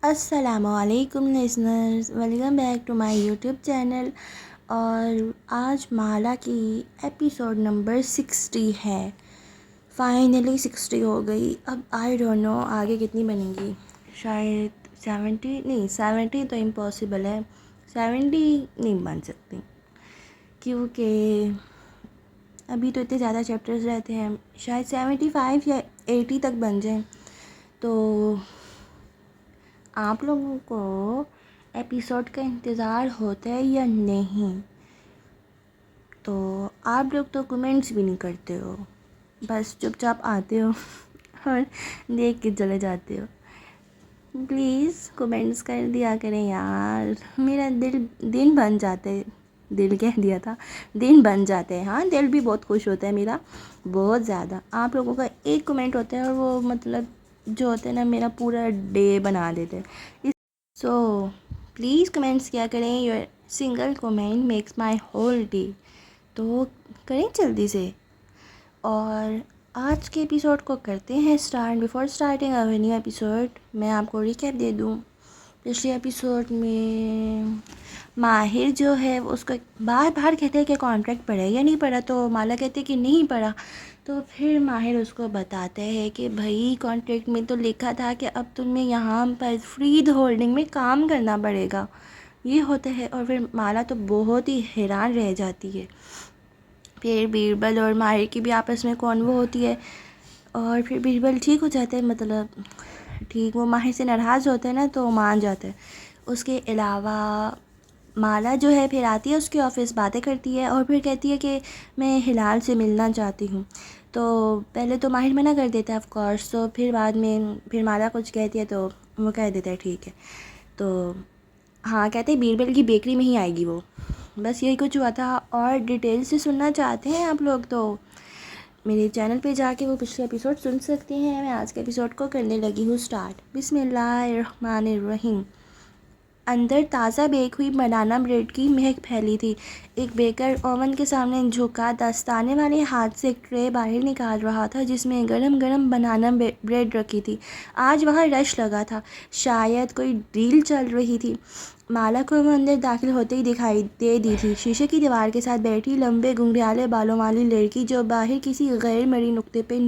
السلام علیکم listeners, welcome back to my YouTube channel. اور آج مالا کی ایپیسوڈ نمبر 60 ہے۔ فائنلی 60 ہو گئی۔ اب آئی ڈونٹ نو آگے کتنی بنیں گی، شاید 70 نہیں، 70 تو امپاسبل ہے، 70 نہیں بن سکتی کیونکہ ابھی تو اتنے زیادہ چیپٹرز رہتے ہیں، شاید 75 یا 80 تک بن جائیں۔ تو آپ لوگوں کو ایپیسوڈ کا انتظار ہوتا ہے یا نہیں؟ تو آپ لوگ تو کمنٹس بھی نہیں کرتے ہو، بس چپ چاپ آتے ہو اور دیکھ کے چلے جاتے ہو۔ پلیز کمنٹس کر دیا کریں یار، میرا دن بن جاتا ہے، دل کہہ دیا تھا، دن بن جاتے ہیں۔ ہاں، دل بھی بہت خوش ہوتا ہے میرا، بہت زیادہ۔ آپ لوگوں کا ایک کمنٹ ہوتا ہے اور وہ مطلب جو ہوتا ہے نا، میرا پورا ڈے بنا دیتے ہیں۔ سو پلیز کمنٹس کیا کریں، your single comment makes my whole day. تو کریں جلدی سے، اور آج کے ایپیسوڈ کو کرتے ہیں start. Before starting a new episode میں آپ کو ریکیپ دے دوں۔ پچھلے ایپیسوڈ میں ماہر جو ہے اس کو بار بار کہتے ہیں کہ کانٹریکٹ پڑھا یا نہیں پڑھا، تو مالا کہتے کہ نہیں پڑھا۔ تو پھر ماہر اس کو بتاتے ہیں کہ بھائی کانٹریکٹ میں تو لکھا تھا کہ اب تمہیں یہاں پر فری ہولڈنگ میں کام کرنا پڑے گا، یہ ہوتا ہے۔ اور پھر مالا تو بہت ہی حیران رہ جاتی ہے۔ پھر بیربل اور ماہر کی بھی آپس میں کانوو ہوتی ہے، اور پھر بیربل ٹھیک ہو جاتا ہے، مطلب ٹھیک، وہ ماہر سے ناراض ہوتا ہے نا تو مان جاتا ہے۔ اس کے علاوہ مالا جو ہے پھر آتی ہے اس کے آفس، باتیں کرتی ہے اور پھر کہتی ہے کہ میں ہلال سے ملنا چاہتی ہوں۔ تو پہلے تو ماہر منع کر دیتا ہے آف کورس، تو پھر بعد میں پھر مالا کچھ کہتی ہے تو وہ کہہ دیتا ہے ٹھیک ہے۔ تو ہاں، کہتے ہیں بیربل کی بیکری میں ہی آئے گی وہ، بس یہی کچھ ہوا تھا۔ اور ڈیٹیل سے سننا چاہتے ہیں آپ لوگ تو میرے چینل پہ جا کے وہ پچھلے ایپیسوڈ سن سکتے ہیں۔ میں آج کے ایپیسوڈ کو کرنے لگی ہوں اسٹارٹ۔ بسم اللہ الرحمن الرحیم۔ اندر تازہ بیک ہوئی بنانا بریڈ کی مہک پھیلی تھی۔ ایک بیکر اوون کے سامنے جھکا دستانے والے ہاتھ سے ایک ٹرے باہر نکال رہا تھا جس میں گرم گرم بنانا بریڈ رکھی تھی۔ آج وہاں رش لگا تھا، شاید کوئی ڈیل چل رہی تھی۔ مالا کو وہ اندر داخل ہوتے ہی دکھائی دے دی تھی، شیشے کی دیوار کے ساتھ بیٹھی لمبے گھنگریالے بالوں والی لڑکی جو باہر کسی غیر مرئی نقطے پہ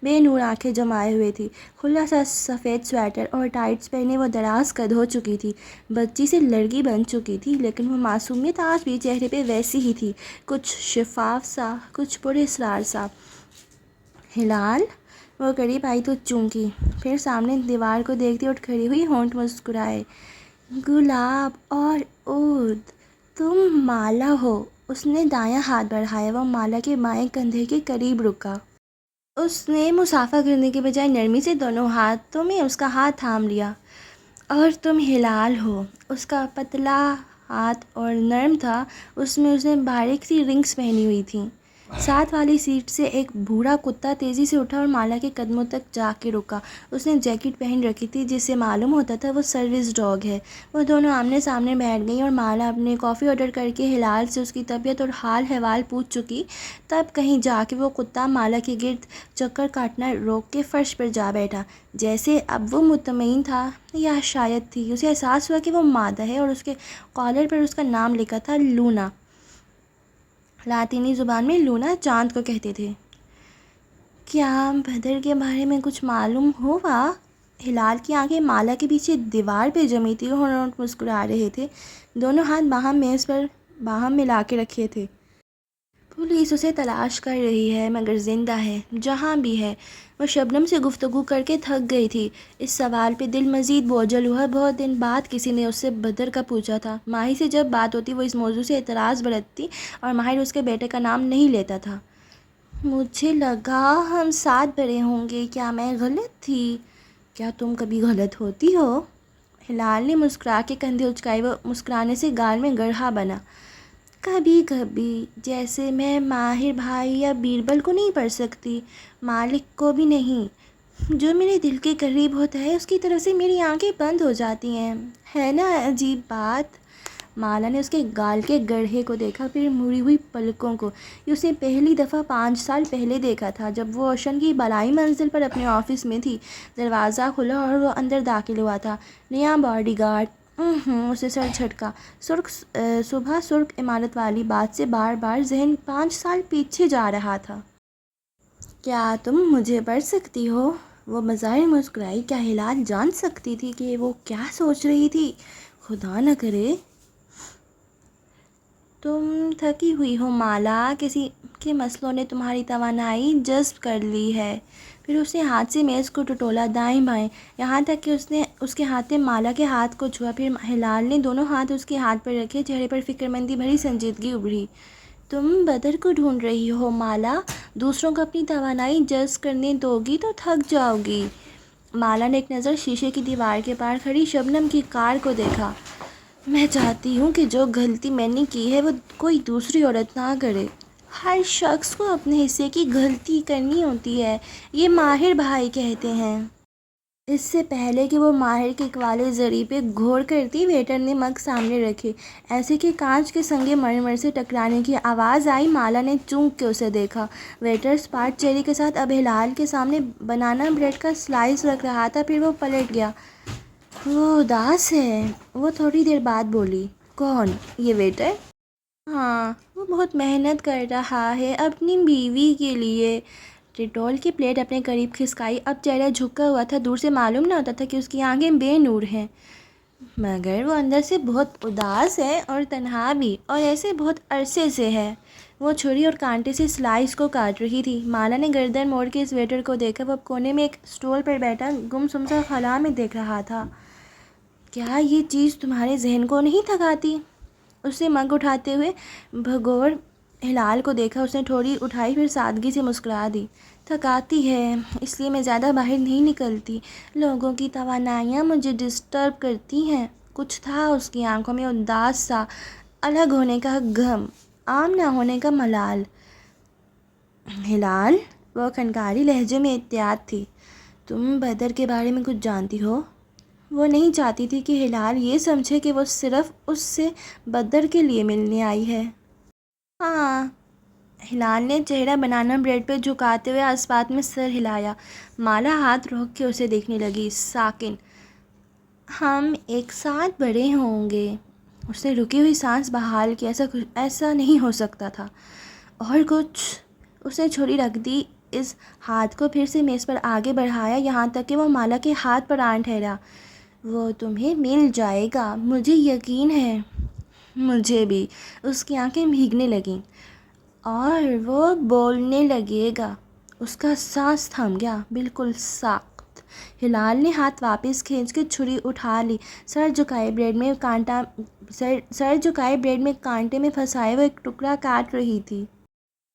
بے نور آنکھیں جمائے ہوئے تھی۔ کھلا سا سفید سویٹر اور ٹائٹس پہنے وہ دراز قد ہو چکی تھی، بچی سے لڑکی بن چکی تھی، لیکن وہ معصومیت آج بھی چہرے پہ ویسی ہی تھی، کچھ شفاف سا، کچھ پراسرار سا۔ ہلال؟ وہ قریب آئی تو چونکی، پھر سامنے دیوار کو دیکھتی اٹھ کھڑی ہوئی، ہونٹ مسکرائے۔ گلاب اور عود، تم مالا ہو؟ اس نے دایاں ہاتھ بڑھایا، وہ مالا کے بائیں کندھے کے قریب رکا۔ اس نے مصافحہ کرنے کے بجائے نرمی سے دونوں ہاتھوں میں اس کا ہاتھ تھام لیا۔ اور تم ہلال ہو؟ اس کا پتلا ہاتھ اور نرم تھا، اس میں اس نے باریک سی رنگز پہنی ہوئی تھیں۔ ساتھ والی سیٹ سے ایک بوڑھا کتا تیزی سے اٹھا اور مالا کے قدموں تک جا کے رکا۔ اس نے جیکٹ پہن رکھی تھی جس سے معلوم ہوتا تھا وہ سروس ڈاگ ہے۔ وہ دونوں آمنے سامنے بیٹھ گئیں اور مالا اپنے کافی آرڈر کر کے ہلال سے اس کی طبیعت اور حال احوال پوچھ چکی، تب کہیں جا کے وہ کتا مالا کے گرد چکر کاٹنا روک کے فرش پر جا بیٹھا، جیسے اب وہ مطمئن تھا، یا شاید تھی۔ اسے احساس ہوا کہ وہ مادہ ہے اور اس کے کالر پر اس کا نام لکھا تھا، لونا۔ لاطینی زبان میں لونا چاند کو کہتے تھے۔ کیا بدر کے بارے میں کچھ معلوم ہوا؟ ہلال کی آنکھیں مالا کے پیچھے دیوار پہ جمی تھی اور ہونٹ مسکرا رہے تھے، دونوں ہاتھ باہم میز پر باہم ملا کے رکھے تھے۔ پولیس اسے تلاش کر رہی ہے، مگر زندہ ہے، جہاں بھی ہے۔ وہ شبنم سے گفتگو کر کے تھک گئی تھی۔ اس سوال پہ دل مزید بوجھل ہوا۔ بہت دن بعد کسی نے اس سے بدر کا پوچھا تھا۔ ماہر سے جب بات ہوتی وہ اس موضوع سے اعتراض برتتی اور ماہر اس کے بیٹے کا نام نہیں لیتا تھا۔ مجھے لگا ہم ساتھ بڑے ہوں گے، کیا میں غلط تھی؟ کیا تم کبھی غلط ہوتی ہو؟ ہلال نے مسکرا کے کندھے اچکائے، وہ مسکرانے سے گال میں گڑھا بنا۔ کبھی کبھی، جیسے میں ماہر بھائی یا بیربل کو نہیں پڑھ سکتی، مالک کو بھی نہیں۔ جو میرے دل کے قریب ہوتا ہے اس کی طرف سے میری آنکھیں بند ہو جاتی ہیں، ہے نا عجیب بات؟ مالا نے اس کے گال کے گڑھے کو دیکھا، پھر مڑی ہوئی پلکوں کو۔ یہ اسے پہلی دفعہ 5 سال پہلے دیکھا تھا، جب وہ اوشن کی بالائی منزل پر اپنے آفس میں تھی۔ دروازہ کھلا اور وہ اندر داخل ہوا تھا۔ نیا باڈی گارڈ۔ اسے سر جھٹکا۔ صبح سرخ عمارت والی بات سے بار بار ذہن 5 سال پیچھے جا رہا تھا۔ کیا تم مجھے پڑھ سکتی ہو؟ وہ بظاہر مسکرائی۔ کیا ہلال جان سکتی تھی کہ وہ کیا سوچ رہی تھی؟ خدا نہ کرے تم تھکی ہوئی ہو مالا، کسی کے مسئلوں نے تمہاری توانائی جذب کر لی ہے۔ پھر اس نے ہاتھ سے میز کو ٹٹولا، دائیں بائیں، یہاں تک کہ اس کے ہاتھ نے مالا کے ہاتھ کو چھوا۔ پھر ہلال نے دونوں ہاتھ اس کے ہاتھ پر رکھے، چہرے پر فکرمندی بھری سنجیدگی ابھری۔ تم بدر کو ڈھونڈ رہی ہو مالا، دوسروں کو اپنی توانائی جذب کرنے دو گی تو تھک جاؤ گی۔ مالا نے ایک نظر شیشے کی دیوار کے پار کھڑی شبنم کی کار کو دیکھا۔ میں چاہتی ہوں کہ جو غلطی میں نے کی ہے وہ کوئی دوسری عورت نہ کرے۔ ہر شخص کو اپنے حصے کی غلطی کرنی ہوتی ہے، یہ ماہر بھائی کہتے ہیں۔ اس سے پہلے کہ وہ ماہر کے اقوال زرعی پہ غور کرتی، ویٹر نے مگ سامنے رکھے، ایسے کہ کانچ کے سنگے مرمر سے ٹکرانے کی آواز آئی۔ مالا نے چونک کے اسے دیکھا۔ ویٹر اسپاٹ چہرے کے ساتھ اب ہلال کے سامنے بنانا بریڈ کا سلائس رکھ رہا تھا، پھر وہ پلٹ گیا۔ وہ اداس ہے، وہ تھوڑی دیر بعد بولی۔ کون؟ یہ ویٹر؟ ہاں، وہ بہت محنت کر رہا ہے اپنی بیوی کے لیے۔ ٹٹول کی پلیٹ اپنے قریب کھسکائی، اب چہرہ جھکا ہوا تھا، دور سے معلوم نہ ہوتا تھا کہ اس کی آنکھیں بے نور ہیں، مگر وہ اندر سے بہت اداس ہے اور تنہا بھی، اور ایسے بہت عرصے سے ہے۔ وہ چھری اور کانٹے سے سلائس کو کاٹ رہی تھی۔ مالا نے گردن موڑ کے اس ویٹر کو دیکھا، وہ اب کونے میں ایک سٹول پر بیٹھا گمسم سا خلا میں دیکھ رہا تھا۔ کیا یہ چیز تمہارے ذہن کو نہیں تھکاتی؟ اس نے مگ اٹھاتے ہوئے بھگور ہلال کو دیکھا۔ اس نے تھوڑی اٹھائی، پھر سادگی سے مسکرا دی۔ تھکاتی ہے، اس لیے میں زیادہ باہر نہیں نکلتی۔ لوگوں کی توانائیاں مجھے ڈسٹرب کرتی ہیں۔ کچھ تھا اس کی آنکھوں میں، اداس سا، الگ ہونے کا غم، عام نہ ہونے کا ملال۔ ہلال، وہ کھنکاری لہجے میں احتیاط تھی، تم بدر کے بارے میں کچھ جانتی ہو؟ وہ نہیں چاہتی تھی کہ ہلال یہ سمجھے کہ وہ صرف اس سے بدر کے لیے ملنے آئی ہے۔ ہاں، ہلال نے چہرہ بنانا بریڈ پہ جھکاتے ہوئے آس پاس میں سر ہلایا۔ مالا ہاتھ روک کے اسے دیکھنے لگی، ساکن۔ ہم ایک ساتھ بڑے ہوں گے۔ اس نے رکی ہوئی سانس بحال کی، ایسا نہیں ہو سکتا تھا۔ اور کچھ؟ اس نے چھری رکھ دی، اس ہاتھ کو پھر سے میز پر آگے بڑھایا، یہاں تک کہ وہ مالا کے ہاتھ پر آن ٹھہرا۔ وہ تمہیں مل جائے گا، مجھے یقین ہے۔ مجھے بھی۔ اس کی آنکھیں بھیگنے لگیں۔ اور وہ بولنے لگے گا۔ اس کا سانس تھم گیا، بالکل سخت۔ ہلال نے ہاتھ واپس کھینچ کے چھری اٹھا لی، سر جھکائے بریڈ میں کانٹے میں پھنسائے وہ ایک ٹکڑا کاٹ رہی تھی۔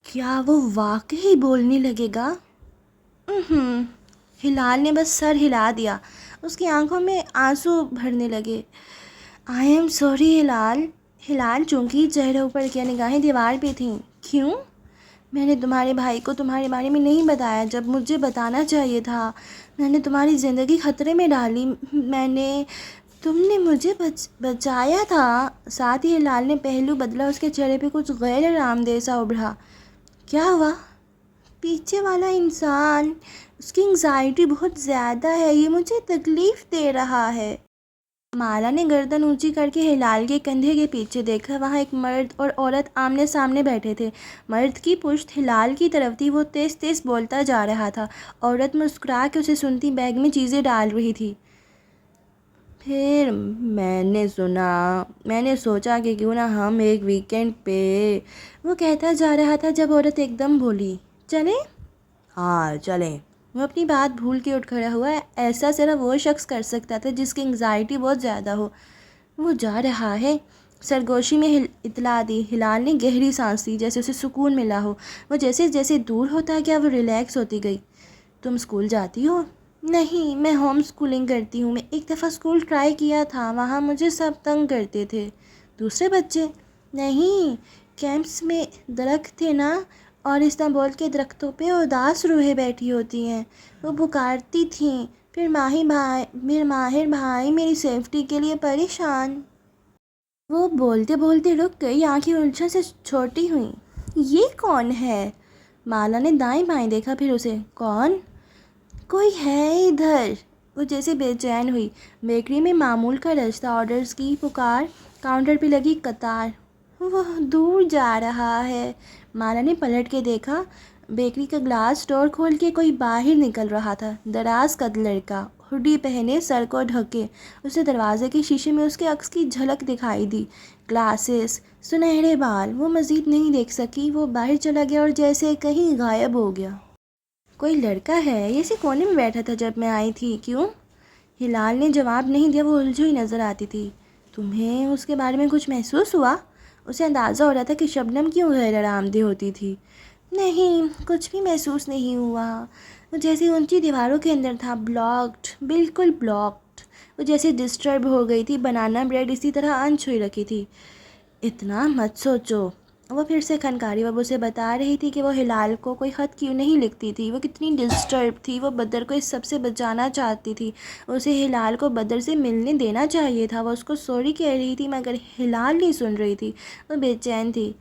کیا وہ واقعی بولنے لگے گا؟ ہلال نے بس سر ہلا دیا۔ اس کی آنکھوں میں آنسو بھرنے لگے۔ آئی ایم سوری ہلال۔ ہلال چونکی، چہرہ اوپر کیا، نگاہیں دیوار پہ تھیں۔ کیوں؟ میں نے تمہارے بھائی کو تمہارے بارے میں نہیں بتایا جب مجھے بتانا چاہیے تھا۔ میں نے تمہاری زندگی خطرے میں ڈالی۔ تم نے مجھے بچایا تھا۔ ساتھ ہی ہلال نے پہلو بدلا، اس کے چہرے پہ کچھ غیر آرامدہ سا ابھرا۔ کیا ہوا؟ پیچھے والا انسان، اس کی انگزائٹی بہت زیادہ ہے، یہ مجھے تکلیف دے رہا ہے۔ مالا نے گردن اونچی کر کے ہلال کے کندھے کے پیچھے دیکھا، وہاں ایک مرد اور عورت آمنے سامنے بیٹھے تھے۔ مرد کی پشت ہلال کی طرف تھی، وہ تیز تیز بولتا جا رہا تھا، عورت مسکرا کے اسے سنتی بیگ میں چیزیں ڈال رہی تھی۔ پھر میں نے سوچا کہ کیوں نہ ہم ایک ویکینڈ پہ، وہ کہتا جا رہا تھا جب عورت ایک دم بولی، چلیں؟ ہاں چلیں۔ وہ اپنی بات بھول کے اٹھ کھڑا ہوا۔ ایسا صرف وہ شخص کر سکتا تھا جس کی انگزائٹی بہت زیادہ ہو۔ وہ جا رہا ہے، سرگوشی میں اطلاع دی۔ ہلال نے گہری سانس لی، جیسے اسے سکون ملا ہو۔ وہ جیسے جیسے دور ہوتا گیا وہ ریلیکس ہوتی گئی۔ تم اسکول جاتی ہو؟ نہیں، میں ہوم اسکولنگ کرتی ہوں۔ میں ایک دفعہ اسکول ٹرائی کیا تھا، وہاں مجھے سب تنگ کرتے تھے۔ دوسرے بچے؟ نہیں، کیمپس میں درخت تھے نا، اور استنبول کے درختوں پہ اداس روحیں بیٹھی ہوتی ہیں، وہ پکارتی تھیں۔ پھر ماہر بھائی میری سیفٹی کے لیے پریشان۔ وہ بولتے بولتے رک گئی، آنکھیں الجھن سے چھوٹی ہوئیں۔ یہ کون ہے؟ مالا نے دائیں بائیں دیکھا، پھر اسے، کون؟ کوئی ہے ادھر؟ وہ جیسے بے چین ہوئی۔ بیکری میں معمول کا رشتہ، آرڈرز کی پکار، کاؤنٹر پہ لگی قطار۔ وہ دور جا رہا ہے۔ مالا نے پلٹ کے دیکھا، بیکری کا گلاس ڈور کھول کے کوئی باہر نکل رہا تھا، دراز قد لڑکا، ہڈی پہنے، سر کو ڈھکے۔ اسے دروازے کے شیشے میں اس کے عکس کی جھلک دکھائی دی، گلاسز، سنہرے بال۔ وہ مزید نہیں دیکھ سکی، وہ باہر چلا گیا اور جیسے کہیں غائب ہو گیا۔ کوئی لڑکا ہے، یہ اسی کونے میں بیٹھا تھا جب میں آئی تھی، کیوں؟ ہلال نے جواب نہیں دیا، وہ الجھی ہوئی نظر آتی تھی۔ تمہیں اس کے بارے میں کچھ محسوس ہوا؟ اسے اندازہ ہو رہا تھا کہ شبنم کیوں غیر آرامدہ ہوتی تھی۔ نہیں، کچھ بھی محسوس نہیں ہوا۔ وہ جیسے اونچی دیواروں کے اندر تھا، بلاکڈ، بالکل بلاکڈ۔ وہ جیسے ڈسٹرب ہو گئی تھی، بنانا بریڈ اسی طرح انچھوئی رکھی تھی۔ اتنا مت سوچو، وہ پھر سے کھنکاری۔ وہ اسے بتا رہی تھی کہ وہ ہلال کو کوئی خط کیوں نہیں لکھتی تھی، وہ کتنی ڈسٹرب تھی، وہ بدر کو اس سب سے بچانا چاہتی تھی۔ اسے ہلال کو بدر سے ملنے دینا چاہیے تھا۔ وہ اس کو سوری کہہ رہی تھی مگر ہلال نہیں سن رہی تھی، وہ بے چین تھی۔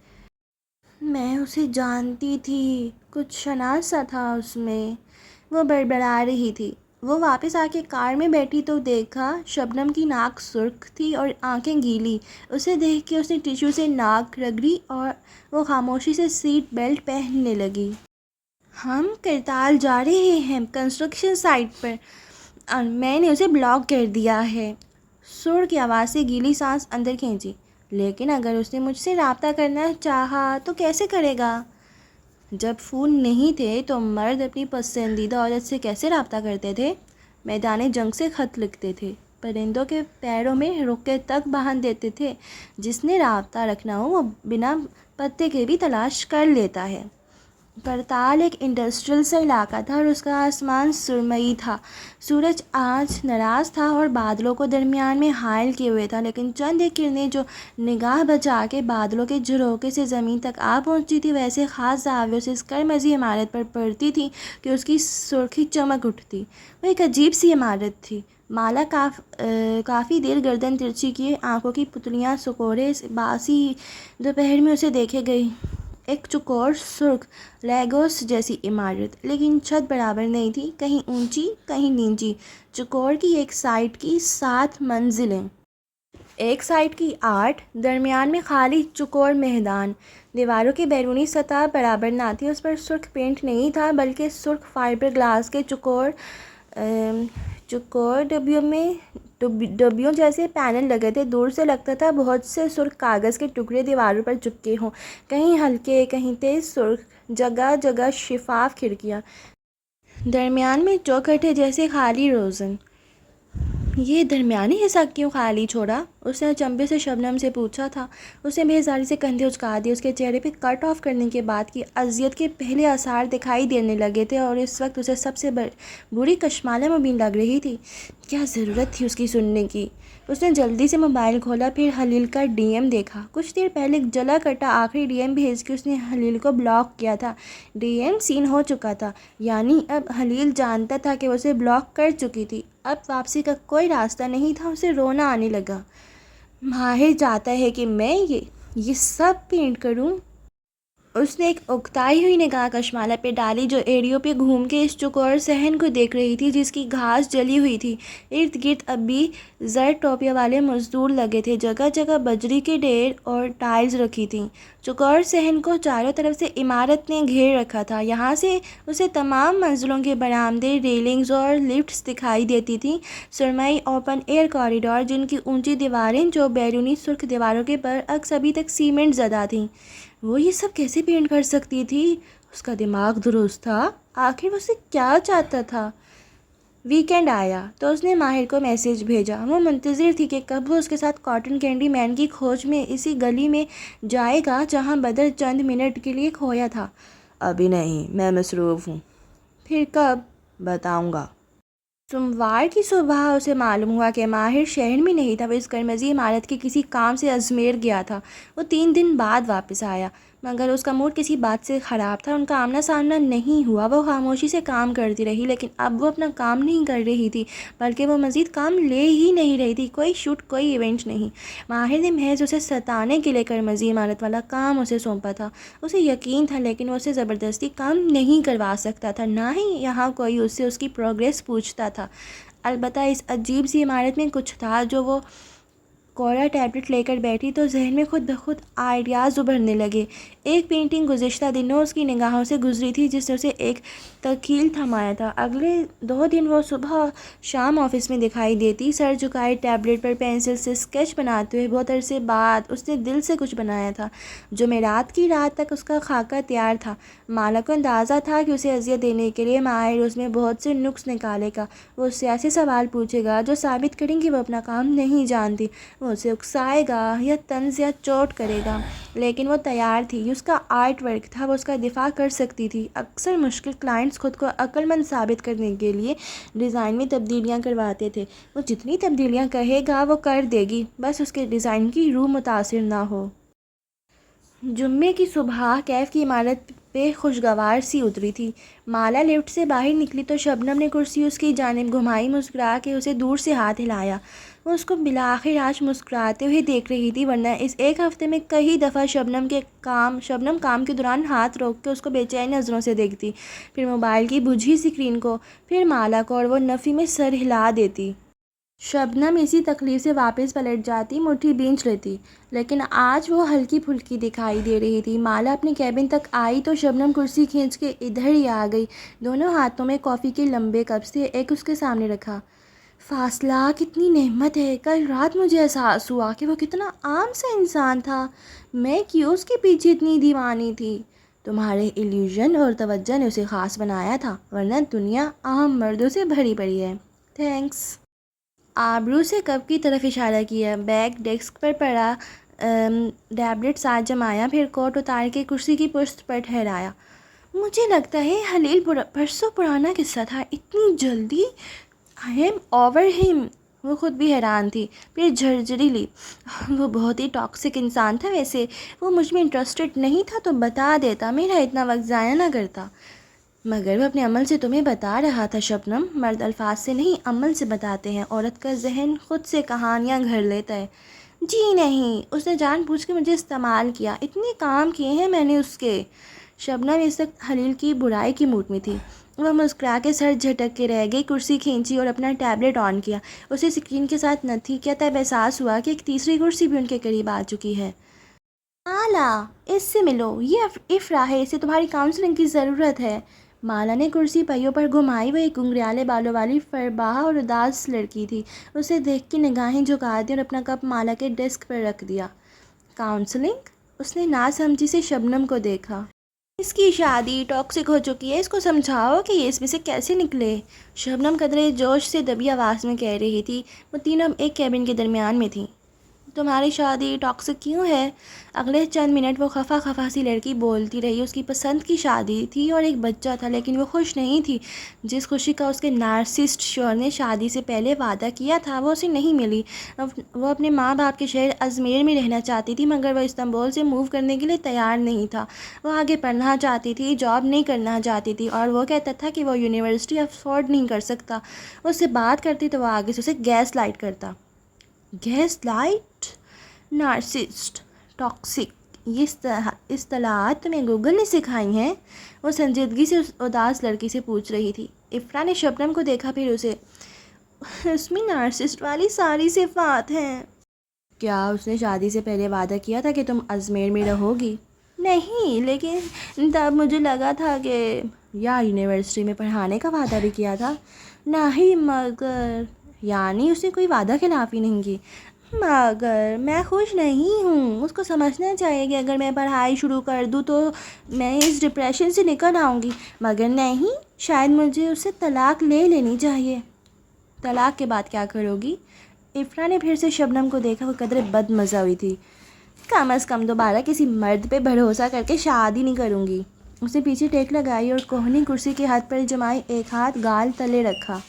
میں اسے جانتی تھی، کچھ شناخت سا تھا اس میں، وہ بڑبڑا رہی تھی۔ وہ واپس آ کے کار میں بیٹھی تو دیکھا شبنم کی ناک سرخ تھی اور آنکھیں گیلی۔ اسے دیکھ کے اس نے ٹیشو سے ناک رگڑی اور وہ خاموشی سے سیٹ بیلٹ پہننے لگی۔ ہم کرتال جا رہے ہیں، کنسٹرکشن سائٹ پر، اور میں نے اسے بلاک کر دیا ہے۔ سر کی آواز سے گیلی سانس اندر کھینچی۔ لیکن اگر اس نے مجھ سے رابطہ کرنا چاہا تو کیسے کرے گا؟ جب فون نہیں تھے تو مرد اپنی پسندیدہ عورت سے کیسے رابطہ کرتے تھے؟ میدان جنگ سے خط لکھتے تھے، پرندوں کے پیروں میں رکے تک باندھ دیتے تھے۔ جس نے رابطہ رکھنا ہو وہ بنا پتے کے بھی تلاش کر لیتا ہے۔ کرتال ایک انڈسٹریل سا علاقہ تھا اور اس کا آسمان سرمئی تھا۔ سورج آج ناراض تھا اور بادلوں کو درمیان میں حائل کیے ہوئے تھا، لیکن چند ایک کرنیں جو نگاہ بچا کے بادلوں کے جھروکے سے زمین تک آ پہنچتی تھی، ویسے خاص زاویوں سے اس کرمزی عمارت پر پڑتی تھی کہ اس کی سرخی چمک اٹھتی۔ وہ ایک عجیب سی عمارت تھی۔ مالا کافی دیر گردن ترچھی کیے، آنکھوں کی پتلیاں سکورے باسی دوپہر میں اسے دیکھے گئی۔ ایک چوکور سرخ لیگوس جیسی عمارت، لیکن چھت برابر نہیں تھی، کہیں اونچی کہیں نیچی۔ چوکور کی ایک سائڈ کی 7 منزلیں، ایک سائڈ کی 8، درمیان میں خالی چوکور میدان۔ دیواروں کی بیرونی سطح برابر نہ تھی، اس پر سرخ پینٹ نہیں تھا بلکہ سرخ فائبر گلاس کے چوکور ڈبیوں جیسے پینل لگے تھے۔ دور سے لگتا تھا بہت سے سرخ کاغذ کے ٹکڑے دیواروں پر چپکے ہوں، کہیں ہلکے کہیں تیز سرخ، جگہ جگہ شفاف کھڑکیاں، درمیان میں چوکھٹے جیسے خالی روزن۔ یہ درمیانی حصہ کیوں خالی چھوڑا؟ اس نے اچنبھے سے شبنم سے پوچھا تھا۔ اس نے بےزاری سے کندھے اچکا دیے۔ اس کے چہرے پہ کٹ آف کرنے کے بعد کی اذیت کے پہلے آثار دکھائی دینے لگے تھے اور اس وقت اسے سب سے بری کشمالہ مبین لگ رہی تھی۔ کیا ضرورت تھی اس کی سننے کی؟ اس نے جلدی سے موبائل کھولا، پھر خلیل کا ڈی ایم دیکھا۔ کچھ دیر پہلے جلا کٹا آخری ڈی ایم بھیج کے اس نے خلیل کو بلاک کیا تھا۔ ڈی ایم سین ہو چکا تھا، یعنی اب خلیل جانتا تھا کہ وہ اسے بلاک کر چکی تھی۔ اب واپسی کا کوئی راستہ نہیں تھا۔ اسے رونا آنے لگا۔ ماہر چاہتا ہے کہ میں یہ سب پینٹ کروں؟ اس نے ایک اکتائی ہوئی نگاہ کشمالہ پہ ڈالی جو ایڑیوں پہ گھوم کے اس چوکور صحن کو دیکھ رہی تھی جس کی گھاس جلی ہوئی تھی۔ ارد گرد اب بھی زرد ٹوپیاں والے مزدور لگے تھے، جگہ جگہ بجری کے ڈھیر اور ٹائلز رکھی تھیں۔ چوکور صحن کو چاروں طرف سے عمارت نے گھیر رکھا تھا۔ یہاں سے اسے تمام منزلوں کے برآمدے، ریلنگز اور لفٹس دکھائی دیتی تھیں، سرمئی اوپن ایئر کوریڈور جن کی اونچی دیواریں جو بیرونی سرخ دیواروں کے برعکس ابھی تک سیمنٹ زدہ تھیں۔ وہ یہ سب کیسے پینٹ کر سکتی تھی؟ اس کا دماغ درست تھا؟ آخر وہ اسے کیا چاہتا تھا؟ ویکینڈ آیا تو اس نے ماہر کو میسیج بھیجا۔ وہ منتظر تھی کہ کب وہ اس کے ساتھ کاٹن کینڈی مین کی کھوج میں اسی گلی میں جائے گا جہاں بدر چند منٹ کے لیے کھویا تھا۔ ابھی نہیں، میں مصروف ہوں۔ پھر کب؟ بتاؤں گا۔ سوموار کی صبح اسے معلوم ہوا کہ ماہر شہر میں نہیں تھا۔ وہ اس کرمزی عمارت کے کسی کام سے اجمیر گیا تھا۔ وہ 3 دن بعد واپس آیا۔ مگر اس کا موڈ کسی بات سے خراب تھا. ان کا آمنا سامنا نہیں ہوا. وہ خاموشی سے کام کرتی رہی، لیکن اب وہ اپنا کام نہیں کر رہی تھی بلکہ وہ مزید کام لے ہی نہیں رہی تھی. کوئی شوٹ، کوئی ایونٹ نہیں. ماہر نے محض اسے ستانے کے لیے کرمزی عمارت والا کام اسے سونپا تھا. اسے یقین تھا لیکن وہ اسے زبردستی کام نہیں کروا سکتا تھا، نہ ہی یہاں کوئی اس سے اس کی پروگریس پوچھتا تھا. البتہ اس عجیب سی عمارت میں کچھ تھا. جو وہ کورا ٹیبلٹ لے کر بیٹھی تو ذہن میں خود بخود آئیڈیاز ابھرنے لگے. ایک پینٹنگ گزشتہ دنوں اس کی نگاہوں سے گزری تھی جس نے اسے ایک تکیل تھمایا تھا. اگلے 2 دن وہ صبح شام آفس میں دکھائی دیتی، سر جھکائے ٹیبلٹ پر پینسل سے اسکیچ بناتے ہوئے. بہت عرصے بعد اس نے دل سے کچھ بنایا تھا. جمعرات کی رات تک اس کا خاکہ تیار تھا. مالا کو اندازہ تھا کہ اسے اذیت دینے کے لیے ماہر اس میں بہت سے نقص نکالے گا. وہ اس سے ایسے سوال پوچھے گا جو ثابت کریں کہ وہ اپنا کام نہیں جانتی. وہ اسے اکسائے گا یا طنز یا چوٹ کرے گا، لیکن وہ تیار تھی. اس کا آرٹ ورک تھا، وہ اس کا دفاع کر سکتی تھی. اکثر مشکل کلائنٹس خود کو عقل مند ثابت کرنے کے لیے ڈیزائن میں تبدیلیاں کرواتے تھے. وہ جتنی تبدیلیاں کہے گا وہ کر دے گی، بس اس کے ڈیزائن کی روح متاثر نہ ہو. جمعے کی صبح کیف کی عمارت پہ خوشگوار سی اتری تھی. مالا لفٹ سے باہر نکلی تو شبنم نے کرسی اس کی جانب گھمائی. مسکرا کے اسے دور سے ہاتھ ہلایا. وہ اس کو بالآخر آج مسکراتے ہوئے دیکھ رہی تھی، ورنہ اس ایک ہفتے میں کئی دفعہ شبنم کام کے دوران ہاتھ روک کے اس کو بے چین نظروں سے دیکھتی، پھر موبائل کی بجھی اسکرین کو، پھر مالا کو، اور وہ نفی میں سر ہلا دیتی. شبنم اسی تکلیف سے واپس پلٹ جاتی، مٹھی بھینچ لیتی، لیکن آج وہ ہلکی پھلکی دکھائی دے رہی تھی. مالا اپنے کیبن تک آئی تو شبنم کرسی کھینچ کے ادھر ہی آ گئی. دونوں ہاتھوں میں کافی کے لمبے کپس تھے، ایک اس کے سامنے رکھا. فاصلہ کتنی نعمت ہے. کل رات مجھے احساس ہوا کہ وہ کتنا عام سا انسان تھا. میں کیوں اس کے پیچھے اتنی دیوانی تھی؟ تمہارے ایلیوژن اور توجہ نے اسے خاص بنایا تھا، ورنہ دنیا عام مردوں سے بھری پڑی ہے. تھینکس. آبرو سے کپ کی طرف اشارہ کیا. بیگ ڈیسک پر پڑا. ٹیبلٹ ساتھ جمایا، پھر کوٹ اتار کے کرسی کی پشت پر ٹھہرایا. مجھے لگتا ہے خلیل برسوں پرانا قصہ تھا. اتنی جلدی آئی ایم اوور ہم. وہ خود بھی حیران تھی، پھر جھرجھری لی. وہ بہت ہی ٹاکسک انسان تھا. ویسے وہ مجھ میں انٹرسٹڈ نہیں تھا تو بتا دیتا، میرا اتنا وقت ضائع نہ کرتا. مگر وہ اپنے عمل سے تمہیں بتا رہا تھا شبنم. مرد الفاظ سے نہیں عمل سے بتاتے ہیں. عورت کا ذہن خود سے کہانیاں گھڑ لیتا ہے. جی نہیں، اس نے جان بوجھ کے مجھے استعمال کیا. اتنے کام کیے ہیں میں نے اس کے. شبنم اس وقت خلیل کی برائی کی موڈ میں تھی. وہ مسکرا کے سر جھٹک کے رہ گئی، کرسی کھینچی اور اپنا ٹیبلٹ آن کیا. اسے اسکرین کے ساتھ نتھی کیا تب احساس ہوا کہ ایک تیسری کرسی بھی ان کے قریب آ چکی ہے. مالا، اس سے ملو. یہ افرا ہے، اسے تمہاری کاؤنسلنگ کی ضرورت ہے. مالا نے کرسی پہیوں پر گھمائی. وہ ایک گھنگریالے بالوں والی فرباہ اور اداس لڑکی تھی. اسے دیکھ کے نگاہیں جھکا دی اور اپنا کپ مالا کے ڈیسک پر رکھ دیا. کاؤنسلنگ؟ اس نے ناسمجھی سے شبنم کو دیکھا. اس کی شادی ٹاکسک ہو چکی ہے، اس کو سمجھاؤ کہ یہ اس میں سے کیسے نکلے. شبنم قدرے جوش سے دبی آواز میں کہہ رہی تھی. وہ تینوں ایک کیبن کے درمیان میں تھیں. تمہاری شادی ٹاکسک کیوں ہے؟ اگلے چند منٹ وہ خفا خفا سی لڑکی بولتی رہی. اس کی پسند کی شادی تھی اور ایک بچہ تھا، لیکن وہ خوش نہیں تھی. جس خوشی کا اس کے نارسسٹ شوہر نے شادی سے پہلے وعدہ کیا تھا وہ اسے نہیں ملی. وہ اپنے ماں باپ کے شہر ازمیر میں رہنا چاہتی تھی، مگر وہ استنبول سے موو کرنے کے لیے تیار نہیں تھا. وہ آگے پڑھنا چاہتی تھی، جاب نہیں کرنا چاہتی تھی، اور وہ کہتا تھا کہ وہ یونیورسٹی افورڈ نہیں کر سکتا. وہ اس سے بات کرتی تو وہ آگے سے اسے گیس لائٹ کرتا. Gaslight? نارسسٹ، ٹاکسک، یہ اصطلاحات تمہیں گوگل نے سکھائی ہیں؟ وہ سنجیدگی سے اس اداس لڑکی سے پوچھ رہی تھی. افرا نے شبنم کو دیکھا، پھر اسے. اس میں نارسسٹ والی ساری صفات ہیں. کیا اس نے شادی سے پہلے وعدہ کیا تھا کہ تم ازمیر میں رہو گی؟ نہیں، لیکن تب مجھے لگا تھا کہ. یا یونیورسٹی میں پڑھانے کا وعدہ بھی کیا تھا؟ نہیں، مگر. یعنی اس نے کوئی وعدہ خلافی نہیں کی. مگر میں خوش نہیں ہوں. اس کو سمجھنا چاہیے کہ اگر میں پڑھائی شروع کر دوں تو میں اس ڈپریشن سے نکل آؤں گی. مگر نہیں، شاید مجھے اس سے طلاق لے لینی چاہیے. طلاق کے بعد کیا کرو گی؟ افرا نے پھر سے شبنم کو دیکھا. وہ قدرے بد مزہ ہوئی تھی. کم از کم دوبارہ کسی مرد پہ بھروسہ کر کے شادی نہیں کروں گی. اس نے پیچھے ٹیک لگائی اور کوہنی کرسی کے ہاتھ پر جمائے ایک ہاتھ گال تلے رکھا.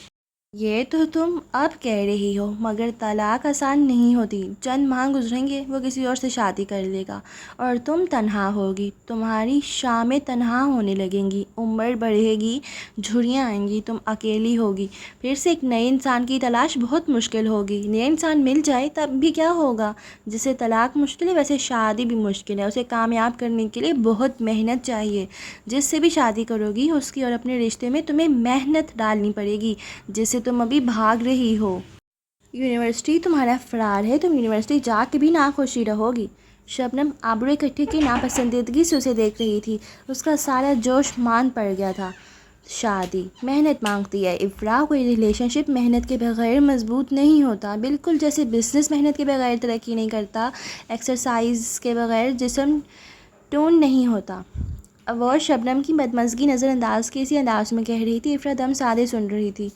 یہ تو تم اب کہہ رہی ہو، مگر طلاق آسان نہیں ہوتی۔ چند ماہ گزریں گے، وہ کسی اور سے شادی کر لے گا اور تم تنہا ہوگی، تمہاری شامیں تنہا ہونے لگیں گی، عمر بڑھے گی، جھریاں آئیں گی، تم اکیلی ہوگی، پھر سے ایک نئے انسان کی تلاش بہت مشکل ہوگی۔ نئے انسان مل جائے تب بھی کیا ہوگا؟ جیسے طلاق مشکل ہے ویسے شادی بھی مشکل ہے، اسے کامیاب کرنے کے لیے بہت محنت چاہیے۔ جس سے بھی شادی کرو گی اس کی اور اپنے رشتے میں تمہیں محنت ڈالنی پڑے گی، جس سے تم ابھی بھاگ رہی ہو۔ یونیورسٹی تمہارا فرار ہے، تم یونیورسٹی جا کے بھی ناخوشی رہو گی۔ شبنم آبرو اکٹھے کی ناپسندیدگی سے اسے دیکھ رہی تھی، اس کا سارا جوش مان پڑ گیا تھا۔ شادی محنت مانگتی ہے افراح، کوئی ریلیشن شپ محنت کے بغیر مضبوط نہیں ہوتا، بالکل جیسے بزنس محنت کے بغیر ترقی نہیں کرتا، ایکسرسائز کے بغیر جسم ٹون نہیں ہوتا۔ وہ شبنم کی بدمزگی نظر انداز کے اسی انداز میں کہہ رہی تھی۔ افراح دم سادے سن رہی تھی۔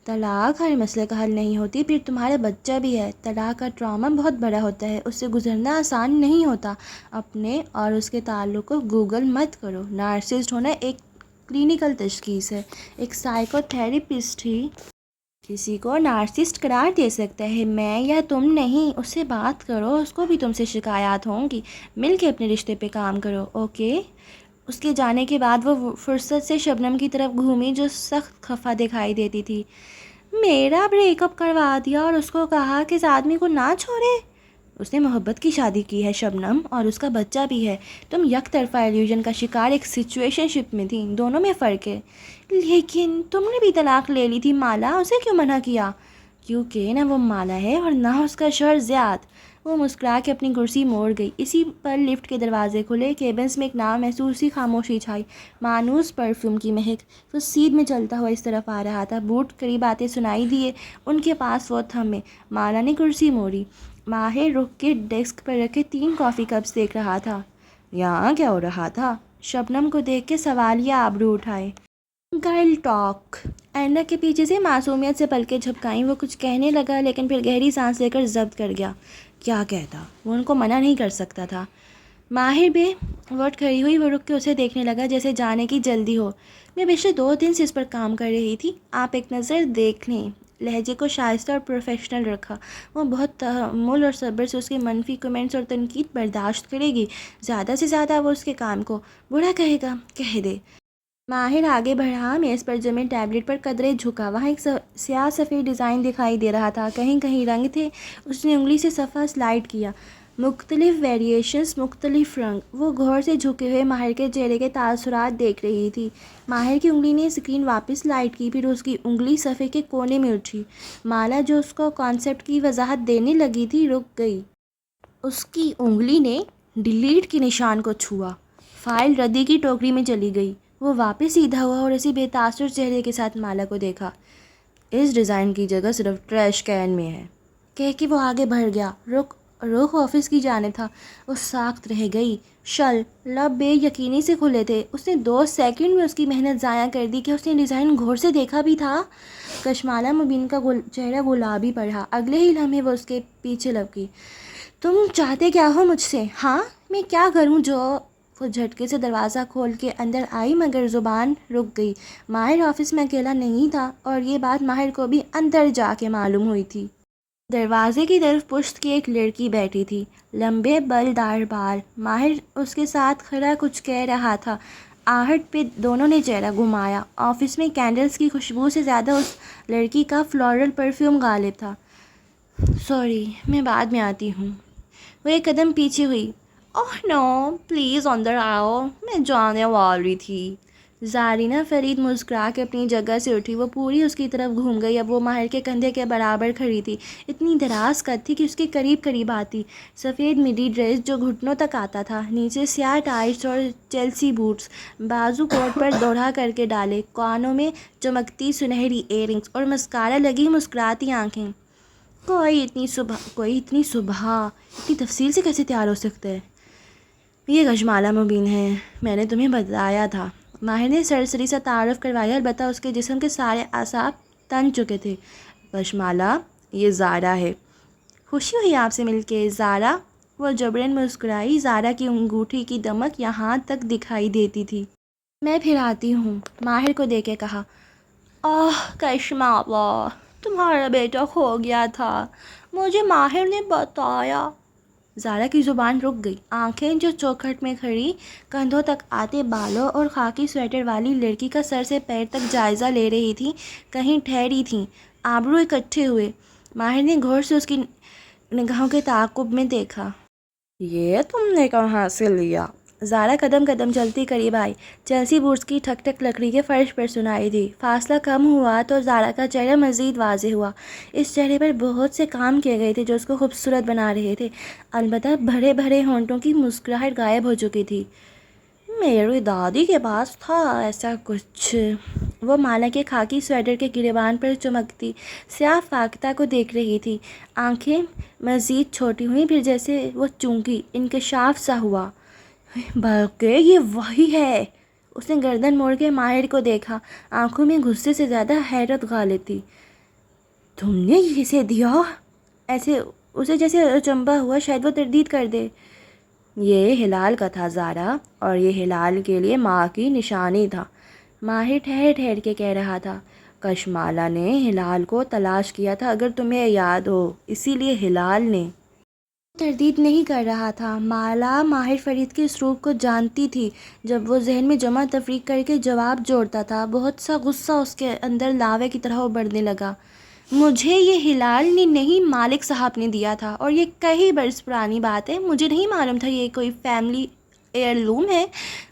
طلاق ہر مسئلے کا حل نہیں ہوتی، پھر تمہارا بچہ بھی ہے، طلاق کا ٹراما بہت بڑا ہوتا ہے، اس سے گزرنا آسان نہیں ہوتا۔ اپنے اور اس کے تعلق کو گوگل مت کرو۔ نارسسسٹ ہونا ایک کلینکل تشخیص ہے، ایک سائیکو تھراپسٹ ہی کسی کو نارسسسٹ قرار دے سکتا ہے، میں یا تم نہیں۔ اس سے بات کرو، اس کو بھی تم سے شکایات ہوں گی، مل کے اپنے رشتے پہ کام کرو، اوکے؟ اس کے جانے کے بعد وہ فرصت سے شبنم کی طرف گھومی جو سخت خفا دکھائی دیتی تھی۔ میرا بریک اپ کروا دیا اور اس کو کہا کہ اس آدمی کو نہ چھوڑے۔ اس نے محبت کی شادی کی ہے شبنم، اور اس کا بچہ بھی ہے۔ تم یک طرفہ ایلیوژن کا شکار ایک سچویشن شپ میں تھی، دونوں میں فرق ہے۔ لیکن تم نے بھی طلاق لے لی تھی مالا، اسے کیوں منع کیا؟ کیونکہ نہ وہ مالا ہے اور نہ اس کا شوہر زیاد۔ وہ مسکرا کے اپنی کرسی موڑ گئی۔ اسی پر لفٹ کے دروازے کھلے، کیبنز میں ایک نامحسوس سی خاموشی چھائی، مانوس پرفیوم کی مہک۔ وہ سیدھ میں چلتا ہوا اس طرف آ رہا تھا، بوٹ قریب آتے سنائی دیے، ان کے پاس وہ تھمے۔ مالا نے کرسی موڑی۔ ماہر رک کے ڈیسک پر رکھے 3 کافی کپس دیکھ رہا تھا۔ یہاں کیا ہو رہا تھا؟ شبنم کو دیکھ کے سوالیہ آبرو اٹھائے۔ Girl talk. اینک کے پیچھے سے معصومیت سے پلکیں جھپکائیں۔ وہ کچھ کہنے لگا لیکن پھر گہری سانس لے کر ضبط کر گیا۔ کیا کہتا؟ وہ ان کو منع نہیں کر سکتا تھا۔ ماہر بے وقت کھڑی ہوئی، وہ رک کے اسے دیکھنے لگا جیسے جانے کی جلدی ہو۔ میں پچھلے 2 دن سے اس پر کام کر رہی تھی، آپ ایک نظر دیکھ لیں۔ لہجے کو شائستہ اور پروفیشنل رکھا۔ وہ بہت تحمل اور صبر سے اس کے منفی کمنٹس اور تنقید برداشت کرے گی، زیادہ سے زیادہ وہ اس کے کام کو برا کہے گا، کہہ دے۔ ماہر آگے بڑھا، میز پر جمے ٹیبلٹ پر قدرے جھکا۔ وہاں ایک سیاہ سفید ڈیزائن دکھائی دے رہا تھا، کہیں کہیں رنگ تھے۔ اس نے انگلی سے صفحہ سلائڈ کیا، مختلف ویریشنز، مختلف رنگ۔ وہ غور سے جھکے ہوئے ماہر کے چہرے کے تاثرات دیکھ رہی تھی۔ ماہر کی انگلی نے اسکرین واپس سلائڈ کی، پھر اس کی انگلی صفحے کے کونے میں اٹھی۔ مالا جو اس کو کانسیپٹ کی وضاحت دینے لگی تھی، رک گئی۔ اس کی انگلی نے ڈیلیٹ کے نشان کو چھوا۔ فائل ردی کی ٹوکری میں چلی گئی۔ وہ واپس سیدھا ہوا اور اسی بے تاثر چہرے کے ساتھ مالا کو دیکھا۔ اس ڈیزائن کی جگہ صرف ٹریش کین میں ہے، کہہ کے وہ آگے بڑھ گیا۔ رخ آفس کی جانب تھا۔ وہ ساکت رہ گئی۔ لب بے یقینی سے کھلے تھے۔ اس نے 2 سیکنڈ میں اس کی محنت ضائع کر دی کہ اس نے ڈیزائن غور سے دیکھا بھی تھا۔ کشمالہ مبین کا چہرہ گلابی پڑا۔ اگلے ہی لمحے وہ اس کے پیچھے لپکی۔ تم چاہتے کیا ہو مجھ سے؟ ہاں، میں کیا کروں جو؟ وہ جھٹکے سے دروازہ کھول کے اندر آئی مگر زبان رک گئی۔ ماہر آفس میں اکیلا نہیں تھا، اور یہ بات ماہر کو بھی اندر جا کے معلوم ہوئی تھی۔ دروازے کی طرف پشت کی ایک لڑکی بیٹھی تھی، لمبے بلدار بال۔ ماہر اس کے ساتھ کھڑا کچھ کہہ رہا تھا۔ آہٹ پہ دونوں نے چہرہ گھمایا۔ آفس میں کینڈلز کی خوشبو سے زیادہ اس لڑکی کا فلورل پرفیوم غالب تھا۔ سوری، میں بعد میں آتی ہوں۔ وہ ایک قدم پیچھے ہوئی۔ اوہ نو، پلیز اندر آؤ، میں جانے والی تھی۔ زارینہ فرید مسکرا کے اپنی جگہ سے اٹھی۔ وہ پوری اس کی طرف گھوم گئی۔ اب وہ ماہر کے کندھے کے برابر کھڑی تھی، اتنی دراز قد تھی کہ اس کے قریب قریب آتی۔ سفید مڈی ڈریس جو گھٹنوں تک آتا تھا، نیچے سیاہ ٹائٹس اور چیلسی بوٹس، بازو کوٹ پر دوڑا کر کے ڈالے، کانوں میں چمکتی سنہری ایئرنگز اور مسکارا لگی مسکراتی آنکھیں۔ کوئی اتنی صبح اتنی تفصیل سے کیسے تیار ہو سکتا ہے؟ یہ کشمالہ مبین ہے، میں نے تمہیں بتایا تھا۔ ماہر نے سرسری سا تعارف کروایا، البتہ اس کے جسم کے سارے اعصاب تن چکے تھے۔ کشمالہ، یہ زارا ہے۔ خوشی ہوئی آپ سے مل کے، زارا۔ وہ جبراً مسکرائی۔ زارا کی انگوٹھی کی دمک یہاں تک دکھائی دیتی تھی۔ میں پھر آتی ہوں، ماہر کو دے کے کہا۔ کشمہ اللہ، تمہارا بیٹا کھو گیا تھا، مجھے ماہر نے بتایا۔ زارا کی زبان رک گئی، آنکھیں جو چوکھٹ میں کھڑی کندھوں تک آتے بالوں اور خاکی سویٹر والی لڑکی کا سر سے پیر تک جائزہ لے رہی تھی کہیں ٹھہری تھیں۔ آبرو اکٹھے ہوئے۔ ماہر نے غور سے اس کی نگاہوں کے تعاقب میں دیکھا۔ یہ تم نے کہاں سے لیا؟ زارا قدم قدم چلتی قریب آئی۔ چیلسی بوٹس کی ٹھک ٹھک لکڑی کے فرش پر سنائی دی۔ فاصلہ کم ہوا تو زارا کا چہرہ مزید واضح ہوا۔ اس چہرے پر بہت سے کام کیے گئے تھے جو اس کو خوبصورت بنا رہے تھے، البتہ بھرے بھرے ہونٹوں کی مسکراہٹ غائب ہو چکی تھی۔ میری دادی کے پاس تھا ایسا کچھ۔ وہ مالا کے خاکی سویٹر کے گریبان پر چمکتی سیاہ فاختہ کو دیکھ رہی تھی۔ آنکھیں مزید چھوٹی ہوئیں، پھر جیسے وہ چونکی انکشاف سا ہوا۔ بلکہ یہ وہی ہے۔ اس نے گردن موڑ کے ماہر کو دیکھا، آنکھوں میں غصے سے زیادہ حیرت غالب تھی۔ تم نے اسے دیا؟ ایسے اسے جیسے اچنبھا ہوا، شاید وہ تردید کر دے۔ یہ ہلال کا تھا زارا، اور یہ ہلال کے لیے ماں کی نشانی تھا، ماہر ٹھہر ٹھہر کے کہہ رہا تھا۔ کشمالا نے ہلال کو تلاش کیا تھا، اگر تمہیں یاد ہو، اسی لیے ہلال نے تردید نہیں کر رہا تھا۔ مالا ماہر فرید کے اسلوب کو جانتی تھی، جب وہ ذہن میں جمع تفریق کر کے جواب جوڑتا تھا، بہت سا غصہ اس کے اندر لاوے کی طرح ابھرنے لگا۔ مجھے یہ ہلال نے نہیں، مالک صاحب نے دیا تھا، اور یہ کئی برس پرانی بات ہے، مجھے نہیں معلوم تھا یہ کوئی فیملی ایئر لوم ہے۔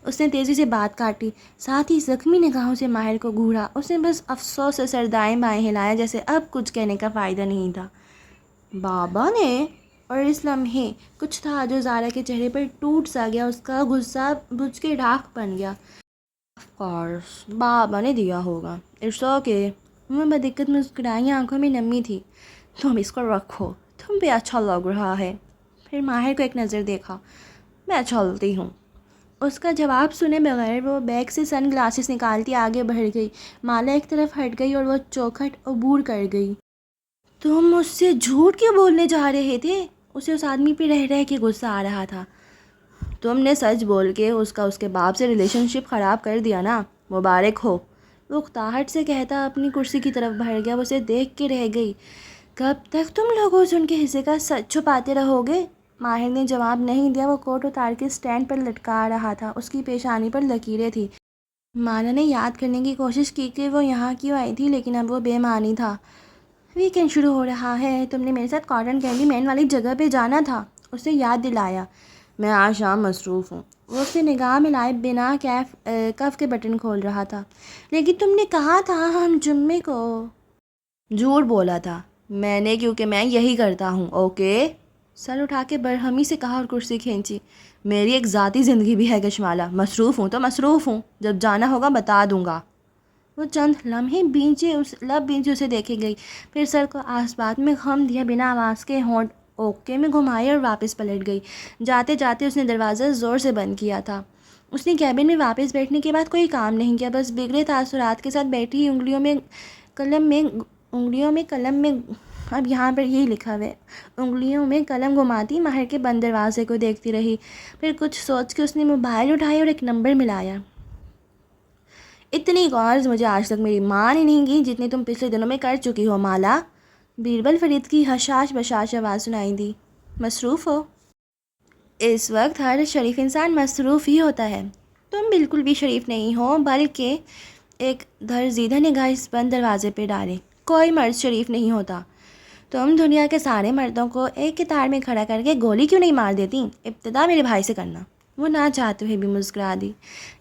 اس نے تیزی سے بات کاٹی، ساتھ ہی زخمی نگاہوں سے ماہر کو گھورا۔ اس نے بس افسوس سے سر دائیں بائیں ہلایا، جیسے اب کچھ کہنے کا فائدہ نہیں تھا۔ بابا نے؟ اور اس لمحے کچھ تھا جو زارا کے چہرے پر ٹوٹ سا گیا، اس کا غصہ بجھ کے راکھ بن گیا۔ آف کورس بابا نے دیا ہوگا، اٹس اوکے۔ وہ بدقت مسکرائی، آنکھوں میں نمی تھی۔ تم اس کو رکھو، تم پہ اچھا لگ رہا ہے۔ پھر ماہر کو ایک نظر دیکھا۔ میں چلتی ہوں۔ اس کا جواب سنے بغیر وہ بیگ سے سن گلاسز نکالتی آگے بڑھ گئی۔ مالا ایک طرف ہٹ گئی اور وہ چوکھٹ عبور کر گئی۔ تم مجھ سے جھوٹ کیوں بولنے جا رہے تھے؟ اسے اس آدمی پہ رہ رہ کے غصہ آ رہا تھا۔ تم نے سچ بول کے اس کے باپ سے ریلیشن شپ خراب کر دیا نا، مبارک ہو۔ وہ اکتاہٹ سے کہتا اپنی کرسی کی طرف بڑھ گیا۔ وہ اسے دیکھ کے رہ گئی۔ کب تک تم لوگوں سے ان کے حصے کا سچ چھپاتے رہو گے؟ ماہر نے جواب نہیں دیا۔ وہ کوٹ اتار کے اسٹینڈ پر لٹکا رہا تھا، اس کی پیشانی پر لکیریں تھیں۔ مالا نے یاد کرنے کی کوشش کی کہ وہ یہاں کیوں آئی تھی، لیکن اب وہ بے معنی تھا۔ ویکینڈ شروع ہو رہا ہے، تم نے میرے ساتھ کاٹن کینڈی مین والی جگہ پہ جانا تھا، اسے یاد دلایا۔ میں آج شام مصروف ہوں۔ وہ اس سے نگاہ ملائے بنا کف کے بٹن کھول رہا تھا۔ لیکن تم نے کہا تھا ہم جمعے کو۔ جھوٹ بولا تھا میں نے، کیونکہ میں یہی کرتا ہوں، اوکے؟ سر اٹھا کے برہمی سے کہا اور کرسی کھینچی۔ میری ایک ذاتی زندگی بھی ہے کشمالا، مصروف ہوں تو مصروف ہوں، جب جانا ہوگا بتا دوں گا۔ وہ چند لمحے لب بینچے اسے دیکھے گئی، پھر سر کو آس پاس میں خم دیا بنا آواز کے ہونٹ اوکے میں گھمائے اور واپس پلٹ گئی۔ جاتے جاتے اس نے دروازہ زور سے بند کیا تھا۔ اس نے کیبن میں واپس بیٹھنے کے بعد کوئی کام نہیں کیا، بس بگڑے تاثرات کے ساتھ بیٹھی انگلیوں میں قلم میں اب یہاں پر یہی لکھا ہوا ہے، انگلیوں میں قلم گھماتی ماہر کے بند دروازے کو دیکھتی رہی۔ پھر کچھ سوچ کے اس نے موبائل اٹھایا اور ایک نمبر ملایا۔ اتنی کالز مجھے آج تک میری ماں نے نہیں کی جتنی تم پچھلے دنوں میں کر چکی ہو مالا۔ بیربل فرید کی حشاش بشاش آواز سنائی دی۔ مصروف ہو؟ اس وقت ہر شریف انسان مصروف ہی ہوتا ہے۔ تم بالکل بھی شریف نہیں ہو، بلکہ ایک درزیدہ نگاہ اس بند دروازے پہ ڈالے۔ کوئی مرد شریف نہیں ہوتا۔ تم دنیا کے سارے مردوں کو ایک قطار میں کھڑا کر کے گولی کیوں نہیں مار دیتی؟ ابتدا میرے بھائی سے کرنا۔ وہ نہ چاہتے ہوئے بھی مسکرا دی۔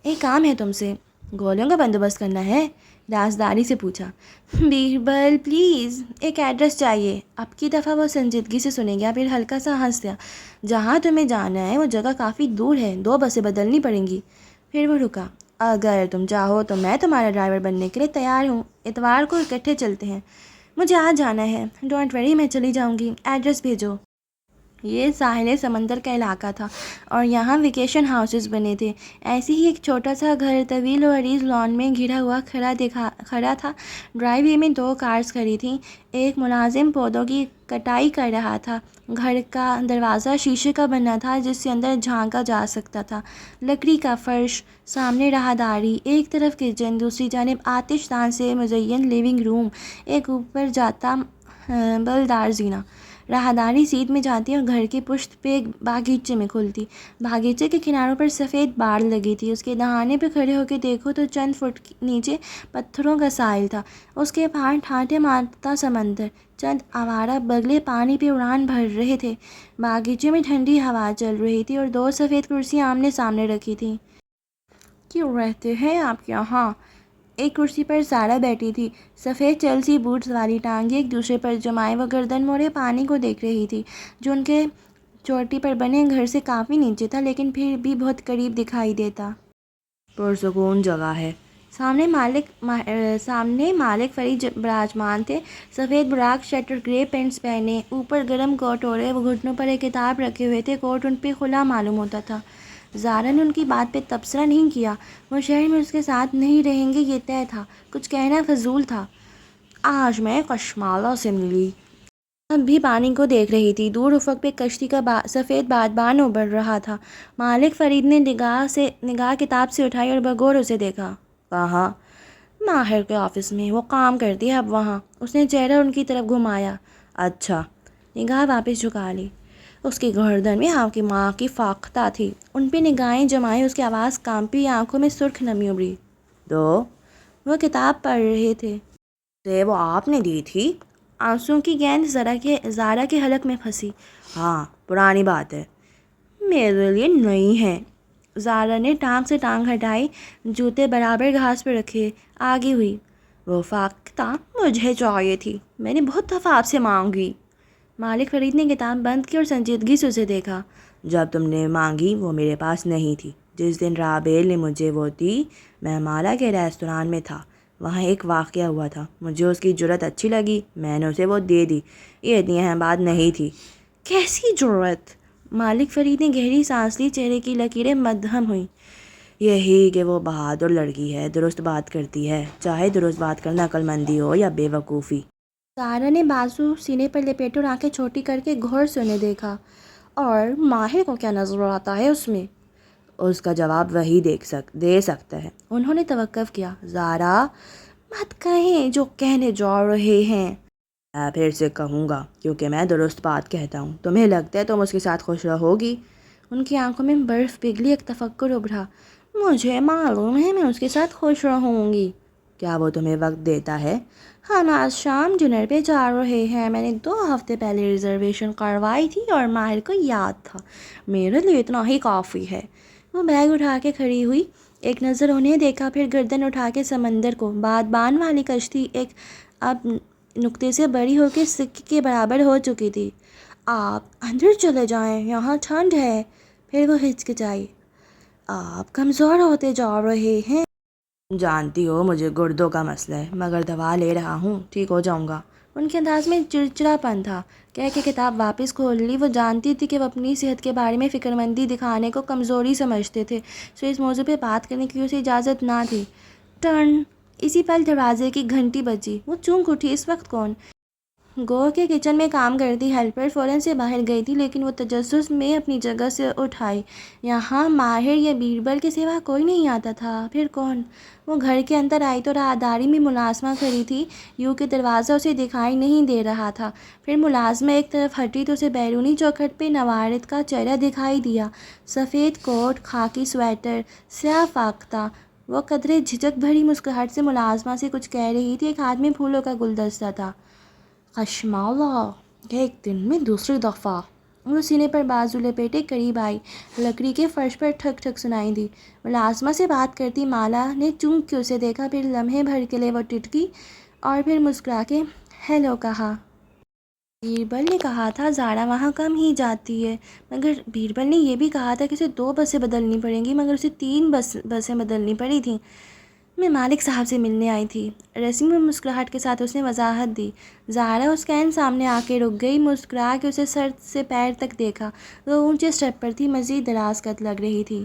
ایک کام ہے تم سے۔ گولیوں کا بندوبست کرنا ہے؟ رازداری سے پوچھا۔ بیربل پلیز، ایک ایڈریس چاہیے۔ اب کی دفعہ وہ سنجیدگی سے سنے گیا، پھر ہلکا سا ہنس دیا۔ جہاں تمہیں جانا ہے وہ جگہ کافی دور ہے، 2 بسیں بدلنی پڑیں گی۔ پھر وہ رکا۔ اگر تم چاہو تو میں تمہارا ڈرائیور بننے کے لیے تیار ہوں، اتوار کو اکٹھے چلتے ہیں۔ مجھے آج جانا ہے۔ ڈونٹ وری، میں چلی جاؤں گی، ایڈریس بھیجو۔ یہ ساحل سمندر کا علاقہ تھا اور یہاں ویکیشن ہاؤسز بنے تھے۔ ایسے ہی ایک چھوٹا سا گھر طویل و عریض لان میں گھرا ہوا کھڑا تھا۔ ڈرائیو وے میں 2 کارز کھڑی تھیں۔ ایک ملازم پودوں کی کٹائی کر رہا تھا۔ گھر کا دروازہ شیشے کا بنا تھا جس سے اندر جھانکا جا سکتا تھا۔ لکڑی کا فرش، سامنے راہداری، ایک طرف کچن، دوسری جانب آتش دان سے مزین لیونگ روم، ایک اوپر جاتا بلدار زینہ۔ راہداری سیدھ میں جاتی اور گھر کی پشت پہ ایک باغیچے میں کھلتی۔ باغیچے کے کناروں پر سفید باڑ لگی تھی۔ اس کے دہانے پہ کھڑے ہو کے دیکھو تو چند فٹ نیچے پتھروں کا ساحل تھا، اس کے پار ٹھاٹھے مارتا سمندر۔ چند آوارہ بگلے پانی پہ اڑان بھر رہے تھے۔ باغیچے میں ٹھنڈی ہوا چل رہی تھی اور 2 سفید کرسیاں آمنے سامنے رکھی تھیں۔ کیوں رہتے ہیں آپ یہاں؟ ایک کرسی پر زارا بیٹھی تھی، سفید چیلسی بوٹس والی ٹانگیں ایک دوسرے پر جمائے وہ گردن موڑے پانی کو دیکھ رہی تھی جو ان کے چوٹی پر بنے گھر سے کافی نیچے تھا لیکن پھر بھی بہت قریب دکھائی دیتا۔ پرسکون جگہ ہے۔ سامنے مالک فرید براجمان تھے، سفید براق شرٹ اور گرے پینٹس پہنے، اوپر گرم کوٹ اوڑھے وہ گھٹنوں پر ایک کتاب رکھے ہوئے تھے۔ کوٹ ان پہ کھلا معلوم ہوتا تھا۔ زارا نے ان کی بات پہ تبصرہ نہیں کیا۔ وہ شہر میں اس کے ساتھ نہیں رہیں گے یہ طے تھا، کچھ کہنا فضول تھا۔ آج میں کشمالہ سے ملی۔ اب بھی پانی کو دیکھ رہی تھی۔ دور افق پہ کشتی کا سفید بادبان ابھر رہا تھا۔ مالک فرید نے نگاہ کتاب سے اٹھائی اور بغور اسے دیکھا۔ کہاں؟ ماہر کے آفس میں، وہ کام کرتی ہے اب وہاں۔ اس نے چہرہ ان کی طرف گھمایا۔ اچھا۔ نگاہ واپس جھکا لی۔ اس کی گردن میں آپ کی ماں کی فاختہ تھی۔ ان پہ نگاہیں جمائے اس کی آواز کانپی، آنکھوں میں سرخ نمی ابھری۔ تو وہ کتاب پڑھ رہے تھے۔ وہ آپ نے دی تھی؟ آنسوں کی گیند زارا کے حلق میں پھنسی۔ ہاں، پرانی بات ہے، میرے لیے نئی ہے۔ زارا نے ٹانگ سے ٹانگ ہٹائی، جوتے برابر گھاس پہ رکھے، آگے ہوئی۔ وہ فاختہ مجھے چاہیے تھی، میں نے بہت دفعہ آپ سے مانگی۔ مالک فرید نے کتاب بند کی اور سنجیدگی سے اسے دیکھا۔ جب تم نے مانگی وہ میرے پاس نہیں تھی۔ جس دن رابیل نے مجھے وہ دی میں مالا کے ریستوران میں تھا، وہاں ایک واقعہ ہوا تھا، مجھے اس کی جرأت اچھی لگی، میں نے اسے وہ دے دی۔ یہ اتنی اہم بات نہیں تھی۔ کیسی جرأت؟ مالک فرید نے گہری سانس لی، چہرے کی لکیریں مدھم ہوئیں۔ یہی کہ وہ بہادر لڑکی ہے، درست بات کرتی ہے، چاہے درست بات کرنا عقل مندی ہو یا بے وقوفی۔ زارا نے بازو سینے پر لپیٹے اور آنکھیں چھوٹی کر کے غور سے انہیں دیکھا۔ اور ماہر کو کیا نظر آتا ہے اس میں؟ اس کا جواب وہی دے سکتا ہے۔ انہوں نے توقف کیا۔ زارا، مت کہیں جو کہنے جا رہے ہیں۔ میں پھر سے کہوں گا کیونکہ میں درست بات کہتا ہوں۔ تمہیں لگتا ہے تم اس کے ساتھ خوش رہو گی؟ ان کی آنکھوں میں برف پگھلی، ایک تفکر ابھرا۔ مجھے معلوم ہے میں اس کے ساتھ خوش رہوں گی۔ کیا وہ تمہیں وقت دیتا ہے؟ ہم آج شام ڈنر پہ جا رہے ہیں، میں نے 2 ہفتے پہلے ریزرویشن کروائی تھی اور ماہر کو یاد تھا، میرے لیے اتنا ہی کافی ہے۔ وہ بیگ اٹھا کے کھڑی ہوئی، ایک نظر انہیں دیکھا، پھر گردن اٹھا کے سمندر کو۔ بادبان والی کشتی ایک اب نقطے سے بڑی ہو کے سکے کے برابر ہو چکی تھی۔ آپ اندر چلے جائیں، یہاں ٹھنڈ ہے۔ پھر وہ ہچکچائی۔ آپ کمزور ہوتے جا رہے ہیں۔ جانتی ہو مجھے گردوں کا مسئلہ ہے، مگر دوا لے رہا ہوں، ٹھیک ہو جاؤں گا۔ ان کے انداز میں چڑچڑا پن تھا۔ کہہ کے کتاب واپس کھول لی۔ وہ جانتی تھی کہ وہ اپنی صحت کے بارے میں فکرمندی دکھانے کو کمزوری سمجھتے تھے، سو اس موضوع پہ بات کرنے کی اسے اجازت نہ تھی۔ ٹرن! اسی پل دروازے کی گھنٹی بجی۔ وہ چونک اٹھی۔ اس وقت کون؟ گو کہ کچن میں کام کرتی ہیلپر فوراً سے باہر گئی تھی، لیکن وہ تجسس میں اپنی جگہ سے اٹھ آئی۔ یہاں ماہر یا بیربل کے سوا کوئی نہیں آتا تھا، پھر کون؟ وہ گھر کے اندر آئی تو راہداری میں ملازمہ کھڑی تھی، یوں کہ دروازہ اسے دکھائی نہیں دے رہا تھا۔ پھر ملازمہ ایک طرف ہٹی تو اسے بیرونی چوکھٹ پہ نوارد کا چہرہ دکھائی دیا، سفید کوٹ، خاکی سویٹر، سیاہ فاختہ۔ وہ قدرے جھجک بھری مسکراہٹ سے ملازمہ سے کچھ کہہ رہی تھی، ایک ہاتھ میں پھولوں کا گلدستہ تھا۔ کشمالہ! ایک دن میں دوسری دفعہ۔ وہ سینے پر بازو لپیٹے قریب آئی، لکڑی کے فرش پر ٹھک ٹھک سنائی دی۔ ملازمہ سے بات کرتی مالا نے چونک کے اسے دیکھا، پھر لمحے بھر کے لیے وہ ٹٹکی اور پھر مسکرا کے ہیلو کہا۔ بیربل نے کہا تھا زارا وہاں کم ہی جاتی ہے، مگر بیربل نے یہ بھی کہا تھا کہ اسے 2 بسیں بدلنی پڑیں گی، مگر اسے 3 بسیں بدلنی پڑی تھیں۔ میں مالک صاحب سے ملنے آئی تھی، رسمی میں مسکراہٹ کے ساتھ اس نے وضاحت دی۔ زہرا اس کا عین سامنے آ کے رک گئی، مسکرا کے اسے سر سے پیر تک دیکھا۔ وہ اونچے اسٹیپ پر تھی، مزید دراز قد لگ رہی تھی۔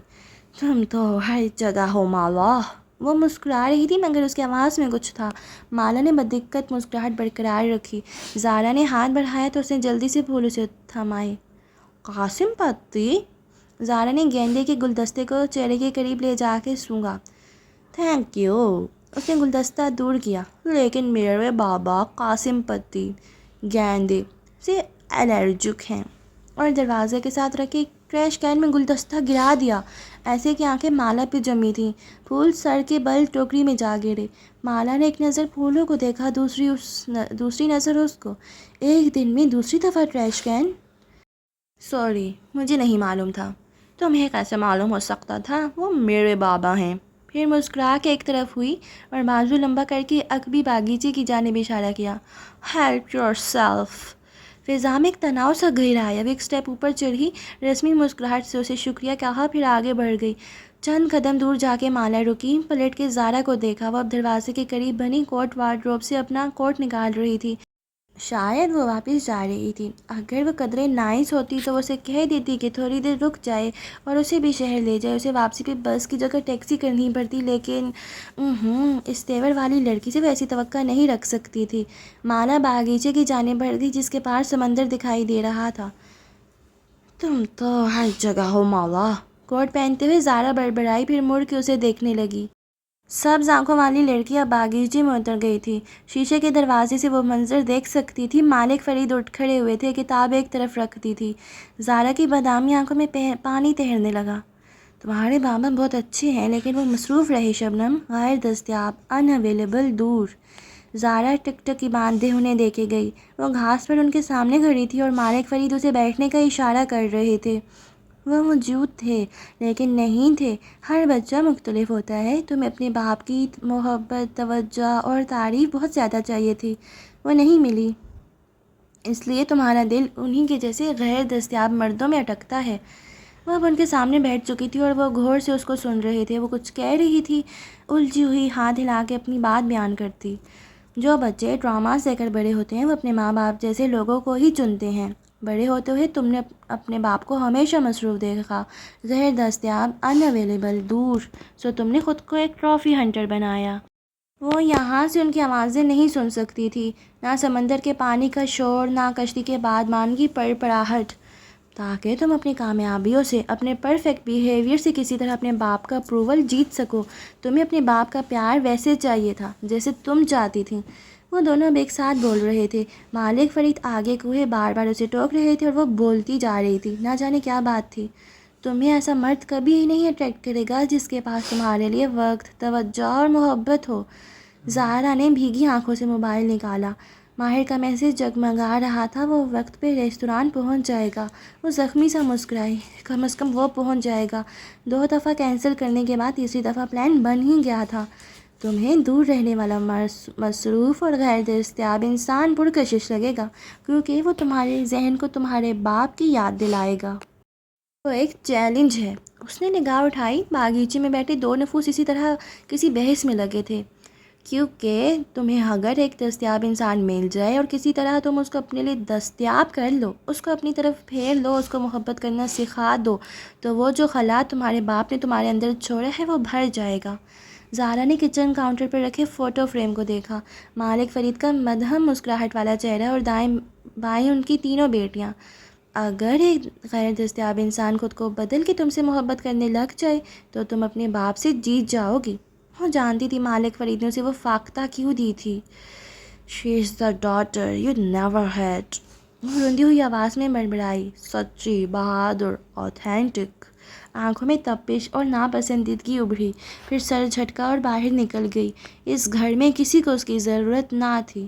تم تو ہر جگہ ہو مالا۔ وہ مسکرا رہی تھی مگر اس کی آواز میں کچھ تھا۔ مالا نے بدقت مسکراہٹ برقرار رکھی۔ زہرا نے ہاتھ بڑھایا تو اس نے جلدی سے پھول اسے تھمائے۔ قاسم پتی؟ زہرا نے گیندے کے گلدستے کو چہرے کے قریب لے جا کے سونگھا۔ Thank you. اس نے گلدستہ دور کیا۔ لیکن میرے بابا قاسم پتی گیندے سے الرجک ہیں، اور دروازے کے ساتھ رکھے ٹریش کین میں گلدستہ گرا دیا، ایسے کہ آنکھیں مالا پہ جمی تھیں۔ پھول سر کے بل ٹوکری میں جا گرے۔ مالا نے ایک نظر پھولوں کو دیکھا، دوسری نظر اس کو۔ ایک دن میں دوسری دفعہ ٹریش کین؟ سوری، مجھے نہیں معلوم تھا۔ تمہیں کیسے معلوم ہو سکتا تھا؟ وہ میرے بابا ہیں۔ پھر مسکرا کے ایک طرف ہوئی اور بازو لمبا کر کے عقبی باغیچے کی جانب اشارہ کیا۔ Help your self. فضا میں ایک تناؤ سا گہرایا۔ وہ ایک اسٹیپ اوپر چڑھی، رسمی مسکراہٹ سے اسے شکریہ کہا، پھر آگے بڑھ گئی۔ چند قدم دور جا کے مالا رکی، پلٹ کے زہرا کو دیکھا۔ وہ اب دروازے کے قریب بنی کوٹ وارڈروب سے اپنا کوٹ نکال رہی تھی۔ شاید وہ واپس جا رہی تھی۔ اگر وہ قدرے نائس ہوتی تو وہ اسے کہہ دیتی کہ تھوڑی دیر رک جائے اور اسے بھی شہر لے جائے۔ اسے واپسی پہ بس کی جگہ ٹیکسی کرنی پڑتی، لیکن اس تیور والی لڑکی سے وہ ایسی توقع نہیں رکھ سکتی تھی۔ مالا باغیچے کی جانب بڑھ گئی جس کے پار سمندر دکھائی دے رہا تھا۔ تم تو ہر جگہ ہو مالا۔ کوٹ پہنتے ہوئے زہرا بڑبڑائی، پھر مڑ کے اسے دیکھنے لگی۔ سبز آنکھوں والی لڑکی اب باغیچے میں اتر گئی تھی۔ شیشے کے دروازے سے وہ منظر دیکھ سکتی تھی۔ مالک فرید اٹھ کھڑے ہوئے تھے، کتاب ایک طرف رکھتی تھی۔ زہرا کی بادامی آنکھوں میں پانی تیرنے لگا۔ تمہارے بابا بہت اچھے ہیں، لیکن وہ مصروف رہے شبنم، غیر دستیاب، ان اویلیبل، دور۔ زہرا ٹکٹکی باندھے انہیں دیکھے گئی۔ وہ گھاس پر ان کے سامنے کھڑی تھی اور مالک فرید اسے بیٹھنے کا اشارہ کر رہے تھے۔ وہ موجود تھے لیکن نہیں تھے۔ ہر بچہ مختلف ہوتا ہے۔ تمہیں اپنے باپ کی محبت، توجہ اور تعریف بہت زیادہ چاہیے تھی، وہ نہیں ملی، اس لیے تمہارا دل انہی کے جیسے غیر دستیاب مردوں میں اٹکتا ہے۔ وہ اب ان کے سامنے بیٹھ چکی تھی اور وہ غور سے اس کو سن رہے تھے۔ وہ کچھ کہہ رہی تھی، الجھی ہوئی، ہاتھ ہلا کے اپنی بات بیان کرتی۔ جو بچے ڈراماز دے کر بڑے ہوتے ہیں وہ اپنے ماں باپ جیسے لوگوں کو ہی چنتے ہیں۔ بڑے ہوتے ہوئے تم نے اپنے باپ کو ہمیشہ مصروف دیکھا، غیر دستیاب، ان اویلیبل، دور، سو تم نے خود کو ایک ٹرافی ہنٹر بنایا۔ وہ یہاں سے ان کی آوازیں نہیں سن سکتی تھی، نہ سمندر کے پانی کا شور، نہ کشتی کے بادمان کی پڑپڑاہٹ، تاکہ تم اپنی کامیابیوں سے، اپنے پرفیکٹ بیہیویئر سے کسی طرح اپنے باپ کا اپروول جیت سکو۔ تمہیں اپنے باپ کا پیار ویسے چاہیے تھا جیسے تم چاہتی تھی۔ وہ دونوں اب ایک ساتھ بول رہے تھے۔ مالک فرید آگے کوئے بار بار اسے ٹوک رہے تھے اور وہ بولتی جا رہی تھی، نہ جانے کیا بات تھی۔ تمہیں ایسا مرد کبھی ہی نہیں اٹریکٹ کرے گا جس کے پاس تمہارے لیے وقت، توجہ اور محبت ہو۔ زہرا نے بھیگی آنکھوں سے موبائل نکالا۔ ماہر کا میسج جگمگا رہا تھا۔ وہ وقت پہ ریستوران پہنچ جائے گا۔ وہ زخمی سا مسکرائی۔ کم از کم وہ پہنچ جائے گا۔ 2 دفعہ کینسل کرنے کے بعد تیسری دفعہ پلان بن ہی گیا تھا۔ تمہیں دور رہنے والا مصروف اور غیر دستیاب انسان پرکشش لگے گا، کیونکہ وہ تمہارے ذہن کو تمہارے باپ کی یاد دلائے گا۔ وہ ایک چیلنج ہے۔ اس نے نگاہ اٹھائی۔ باغیچے میں بیٹھے 2 نفوس اسی طرح کسی بحث میں لگے تھے، کیونکہ تمہیں اگر ایک دستیاب انسان مل جائے اور کسی طرح تم اس کو اپنے لیے دستیاب کر لو، اس کو اپنی طرف پھیر لو، اس کو محبت کرنا سکھا دو، تو وہ جو خلا تمہارے باپ نے تمہارے اندر چھوڑا ہے وہ بھر جائے گا۔ زہرا نے کچن کاؤنٹر پر رکھے فوٹو فریم کو دیکھا۔ مالک فرید کا مدھم مسکراہٹ والا چہرہ اور دائیں بائیں ان کی تینوں بیٹیاں۔ اگر ایک غیر دستیاب انسان خود کو بدل کے تم سے محبت کرنے لگ جائے تو تم اپنے باپ سے جیت جاؤ گی۔ وہ جانتی تھی مالک فرید نے اسے وہ فاختہ کیوں دی تھی۔ She is the daughter you never had. وہ روندی ہوئی آواز میں بڑبڑائی، سچی، بہادر، آتھینٹک۔ آنکھوں میں تپش اور ناپسندیدگی ابھری، پھر سر جھٹکا اور باہر نکل گئی۔ اس گھر میں کسی کو اس کی ضرورت نہ تھی۔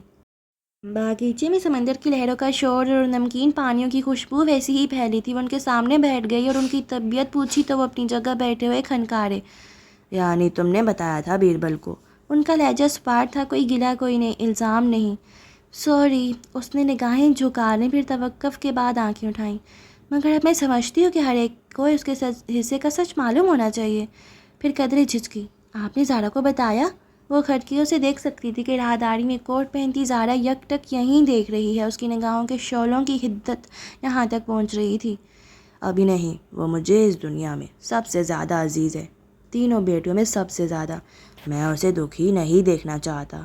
باغیچے میں سمندر کی لہروں کا شور اور نمکین پانیوں کی خوشبو ویسی ہی پھیلی تھی۔ وہ ان کے سامنے بیٹھ گئی اور ان کی طبیعت پوچھی تو وہ اپنی جگہ بیٹھے ہوئے کھنکارے۔ یعنی تم نے بتایا تھا بیربل کو؟ ان کا لہجہ سپاٹ تھا، کوئی گلہ، کوئی نہیں، الزام نہیں۔ سوری۔ اس نے نگاہیں جھکانے پھر توقف کے بعد آنکھیں اٹھائیں۔ مگر اب میں سمجھتی ہوں کہ ہر ایک کو اس کے حصے کا سچ معلوم ہونا چاہیے۔ پھر قدرے جھجکی۔ آپ نے زہرا کو بتایا؟ وہ کھڑکیوں سے دیکھ سکتی تھی کہ راہداری میں کوٹ پہنتی زارا یک ٹک یہیں دیکھ رہی ہے. اس کی نگاہوں کے شعلوں کی حدت یہاں تک پہنچ رہی تھی. ابھی نہیں، وہ مجھے اس دنیا میں سب سے زیادہ عزیز ہے، تینوں بیٹیوں میں سب سے زیادہ. میں اسے دکھی نہیں دیکھنا چاہتا.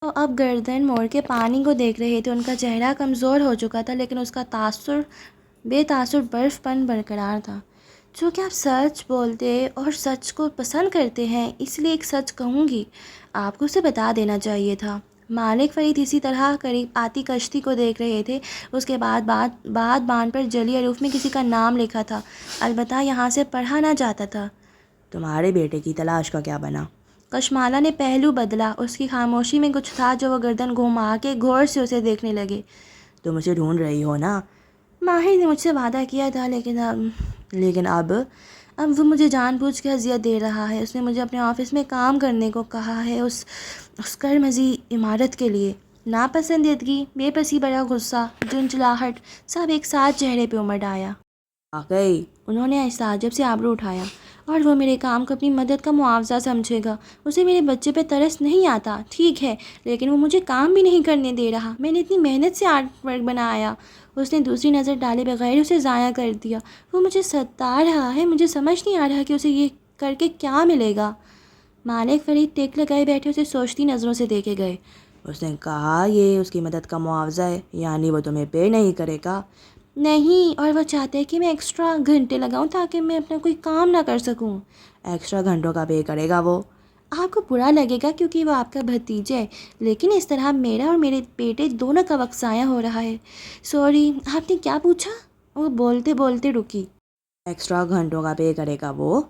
وہ اب گردن موڑ کے پانی کو دیکھ رہے تھے. ان کا چہرہ کمزور ہو چکا تھا لیکن اس کا تاثر بے تاثر برف پن برقرار تھا. چونکہ آپ سچ بولتے اور سچ کو پسند کرتے ہیں اس لیے ایک سچ کہوں گی، آپ کو اسے بتا دینا چاہیے تھا. مالک فرید اسی طرح قریب آتی کشتی کو دیکھ رہے تھے. اس کے بعد باندھ پر جلی حروف میں کسی کا نام لکھا تھا، البتہ یہاں سے پڑھا نہ جاتا تھا. تمہارے بیٹے کی تلاش کا کیا بنا؟ کشمالہ نے پہلو بدلا. اس کی خاموشی میں کچھ تھا جو وہ گردن گھما کے غور سے اسے دیکھنے لگے. تم اسے ڈھونڈ رہی ہو نا؟ ماہر نے مجھ سے وعدہ کیا تھا لیکن اب وہ مجھے جان بوجھ کے اذیت دے رہا ہے. اس نے مجھے اپنے آفس میں کام کرنے کو کہا ہے اس کرمزی عمارت کے لیے. ناپسندیدگی، بے بسی بڑا غصہ، جھنجھلاہٹ سب ایک ساتھ چہرے پہ امڑ آیا. واقعی؟ انہوں نے تعجب سے آبرو اٹھایا. اور وہ میرے کام کو اپنی مدد کا معاوضہ سمجھے گا. اسے میرے بچے پہ ترس نہیں آتا، ٹھیک ہے، لیکن وہ مجھے کام بھی نہیں کرنے دے رہا. میں نے اتنی محنت سے آرٹ ورک بنایا. اس نے دوسری نظر ڈالے بغیر اسے ضائع کر دیا. وہ مجھے ستا رہا ہے. مجھے سمجھ نہیں آ رہا کہ اسے یہ کر کے کیا ملے گا. مالک فرید ٹیک لگائے بیٹھے اسے سوچتی نظروں سے دیکھے گئے. اس نے کہا یہ اس کی مدد کا معاوضہ ہے، یعنی وہ تمہیں پے نہیں کرے گا؟ نہیں، اور وہ چاہتے ہیں کہ میں ایکسٹرا گھنٹے لگاؤں تاکہ میں اپنا کوئی کام نہ کر سکوں. ایکسٹرا گھنٹوں کا پے کرے گا وہ؟ آپ کو برا لگے گا کیونکہ وہ آپ کا بھتیجا ہے، لیکن اس طرح میرا اور میرے بیٹے دونوں کا وقت ضائع ہو رہا ہے. سوری، آپ نے کیا پوچھا؟ وہ بولتے بولتے رکی. ایکسٹرا گھنٹوں کا پے کرے گا وہ؟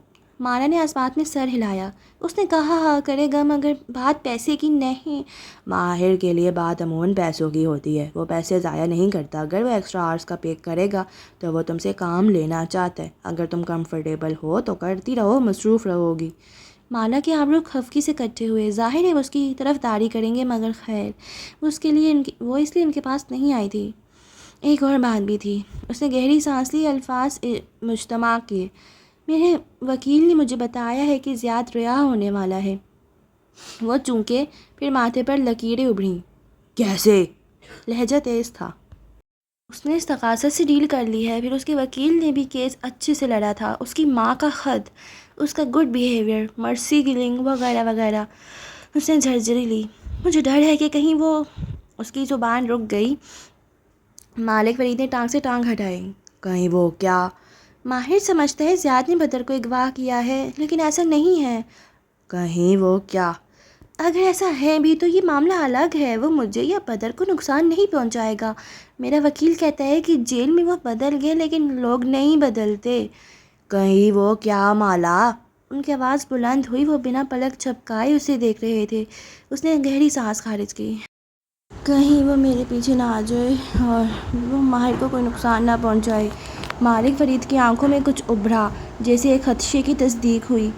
مالا نے اس بات میں سر ہلایا. اس نے کہا ہاں کرے گا، مگر بات پیسے کی نہیں. ماہر کے لیے بات عموماً پیسوں کی ہوتی ہے. وہ پیسے ضائع نہیں کرتا. اگر وہ ایکسٹرا آورس کا پے کرے گا تو وہ تم سے کام لینا چاہتا ہے. اگر تم کمفرٹیبل ہو تو کرتی رہو، مصروف رہو گی. مالا کے آبرو خفگی سے کٹے ہوئے. ظاہر ہے وہ اس کی طرف داری کریں گے، مگر خیر وہ اس لیے ان کے پاس نہیں آئی تھی. ایک اور بات بھی تھی. اس نے گہری سانس لی، الفاظ مجتمع کیے. میرے وکیل نے مجھے بتایا ہے کہ زیاد رہا ہونے والا ہے. وہ چونکہ پھر ماتھے پر لکیریں ابھریں. کیسے؟ لہجہ تیز تھا. اس نے اس تقاضے سے ڈیل کر لی ہے. پھر اس کے وکیل نے بھی کیس اچھے سے لڑا تھا. اس کی ماں کا خط، اس کا گڈ بیہیویئر، مرسی کلنگ وغیرہ وغیرہ. اس نے جھرجھری لی. مجھے ڈر ہے کہ کہیں وہ... اس کی زبان رک گئی. مالک فرید نے ٹانگ سے ٹانگ ہٹائی. کہیں وہ کیا؟ ماہر سمجھتا ہے زیاد نے بدر کو اغوا کیا ہے، لیکن ایسا نہیں ہے. کہیں وہ کیا؟ اگر ایسا ہے بھی تو یہ معاملہ الگ ہے. وہ مجھے یا بدر کو نقصان نہیں پہنچائے گا. میرا وکیل کہتا ہے کہ جیل میں وہ بدل گئے لیکن لوگ نہیں بدلتے. کہیں وہ کیا مالا؟ ان کی آواز بلند ہوئی. وہ بنا پلک جھپکائے اسے دیکھ رہے تھے. اس نے گہری سانس خارج کی. کہیں وہ میرے پیچھے نہ آ جائے اور وہ ماہر کو کوئی نقصان نہ پہنچائے. مالک فرید کی آنکھوں میں کچھ ابھرا، جیسے ایک خدشے کی تصدیق ہوئی.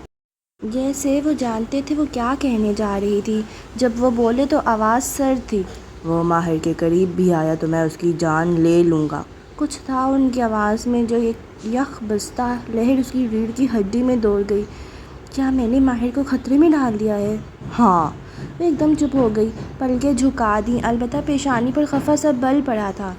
جیسے وہ جانتے تھے وہ کیا کہنے جا رہی تھی. جب وہ بولے تو آواز سرد تھی. وہ ماہر کے قریب بھی آیا تو میں اس کی جان لے لوں گا. کچھ تھا ان کی آواز میں جو ایک یخ بستہ لہر اس کی ریڑھ کی ہڈی میں دوڑ گئی. کیا میں نے ماہر کو خطرے میں ڈال دیا ہے؟ ہاں. وہ ایک دم چپ ہو گئی، پلکیں جھکا دیں، البتہ پیشانی پر خفا سا بل پڑا تھا.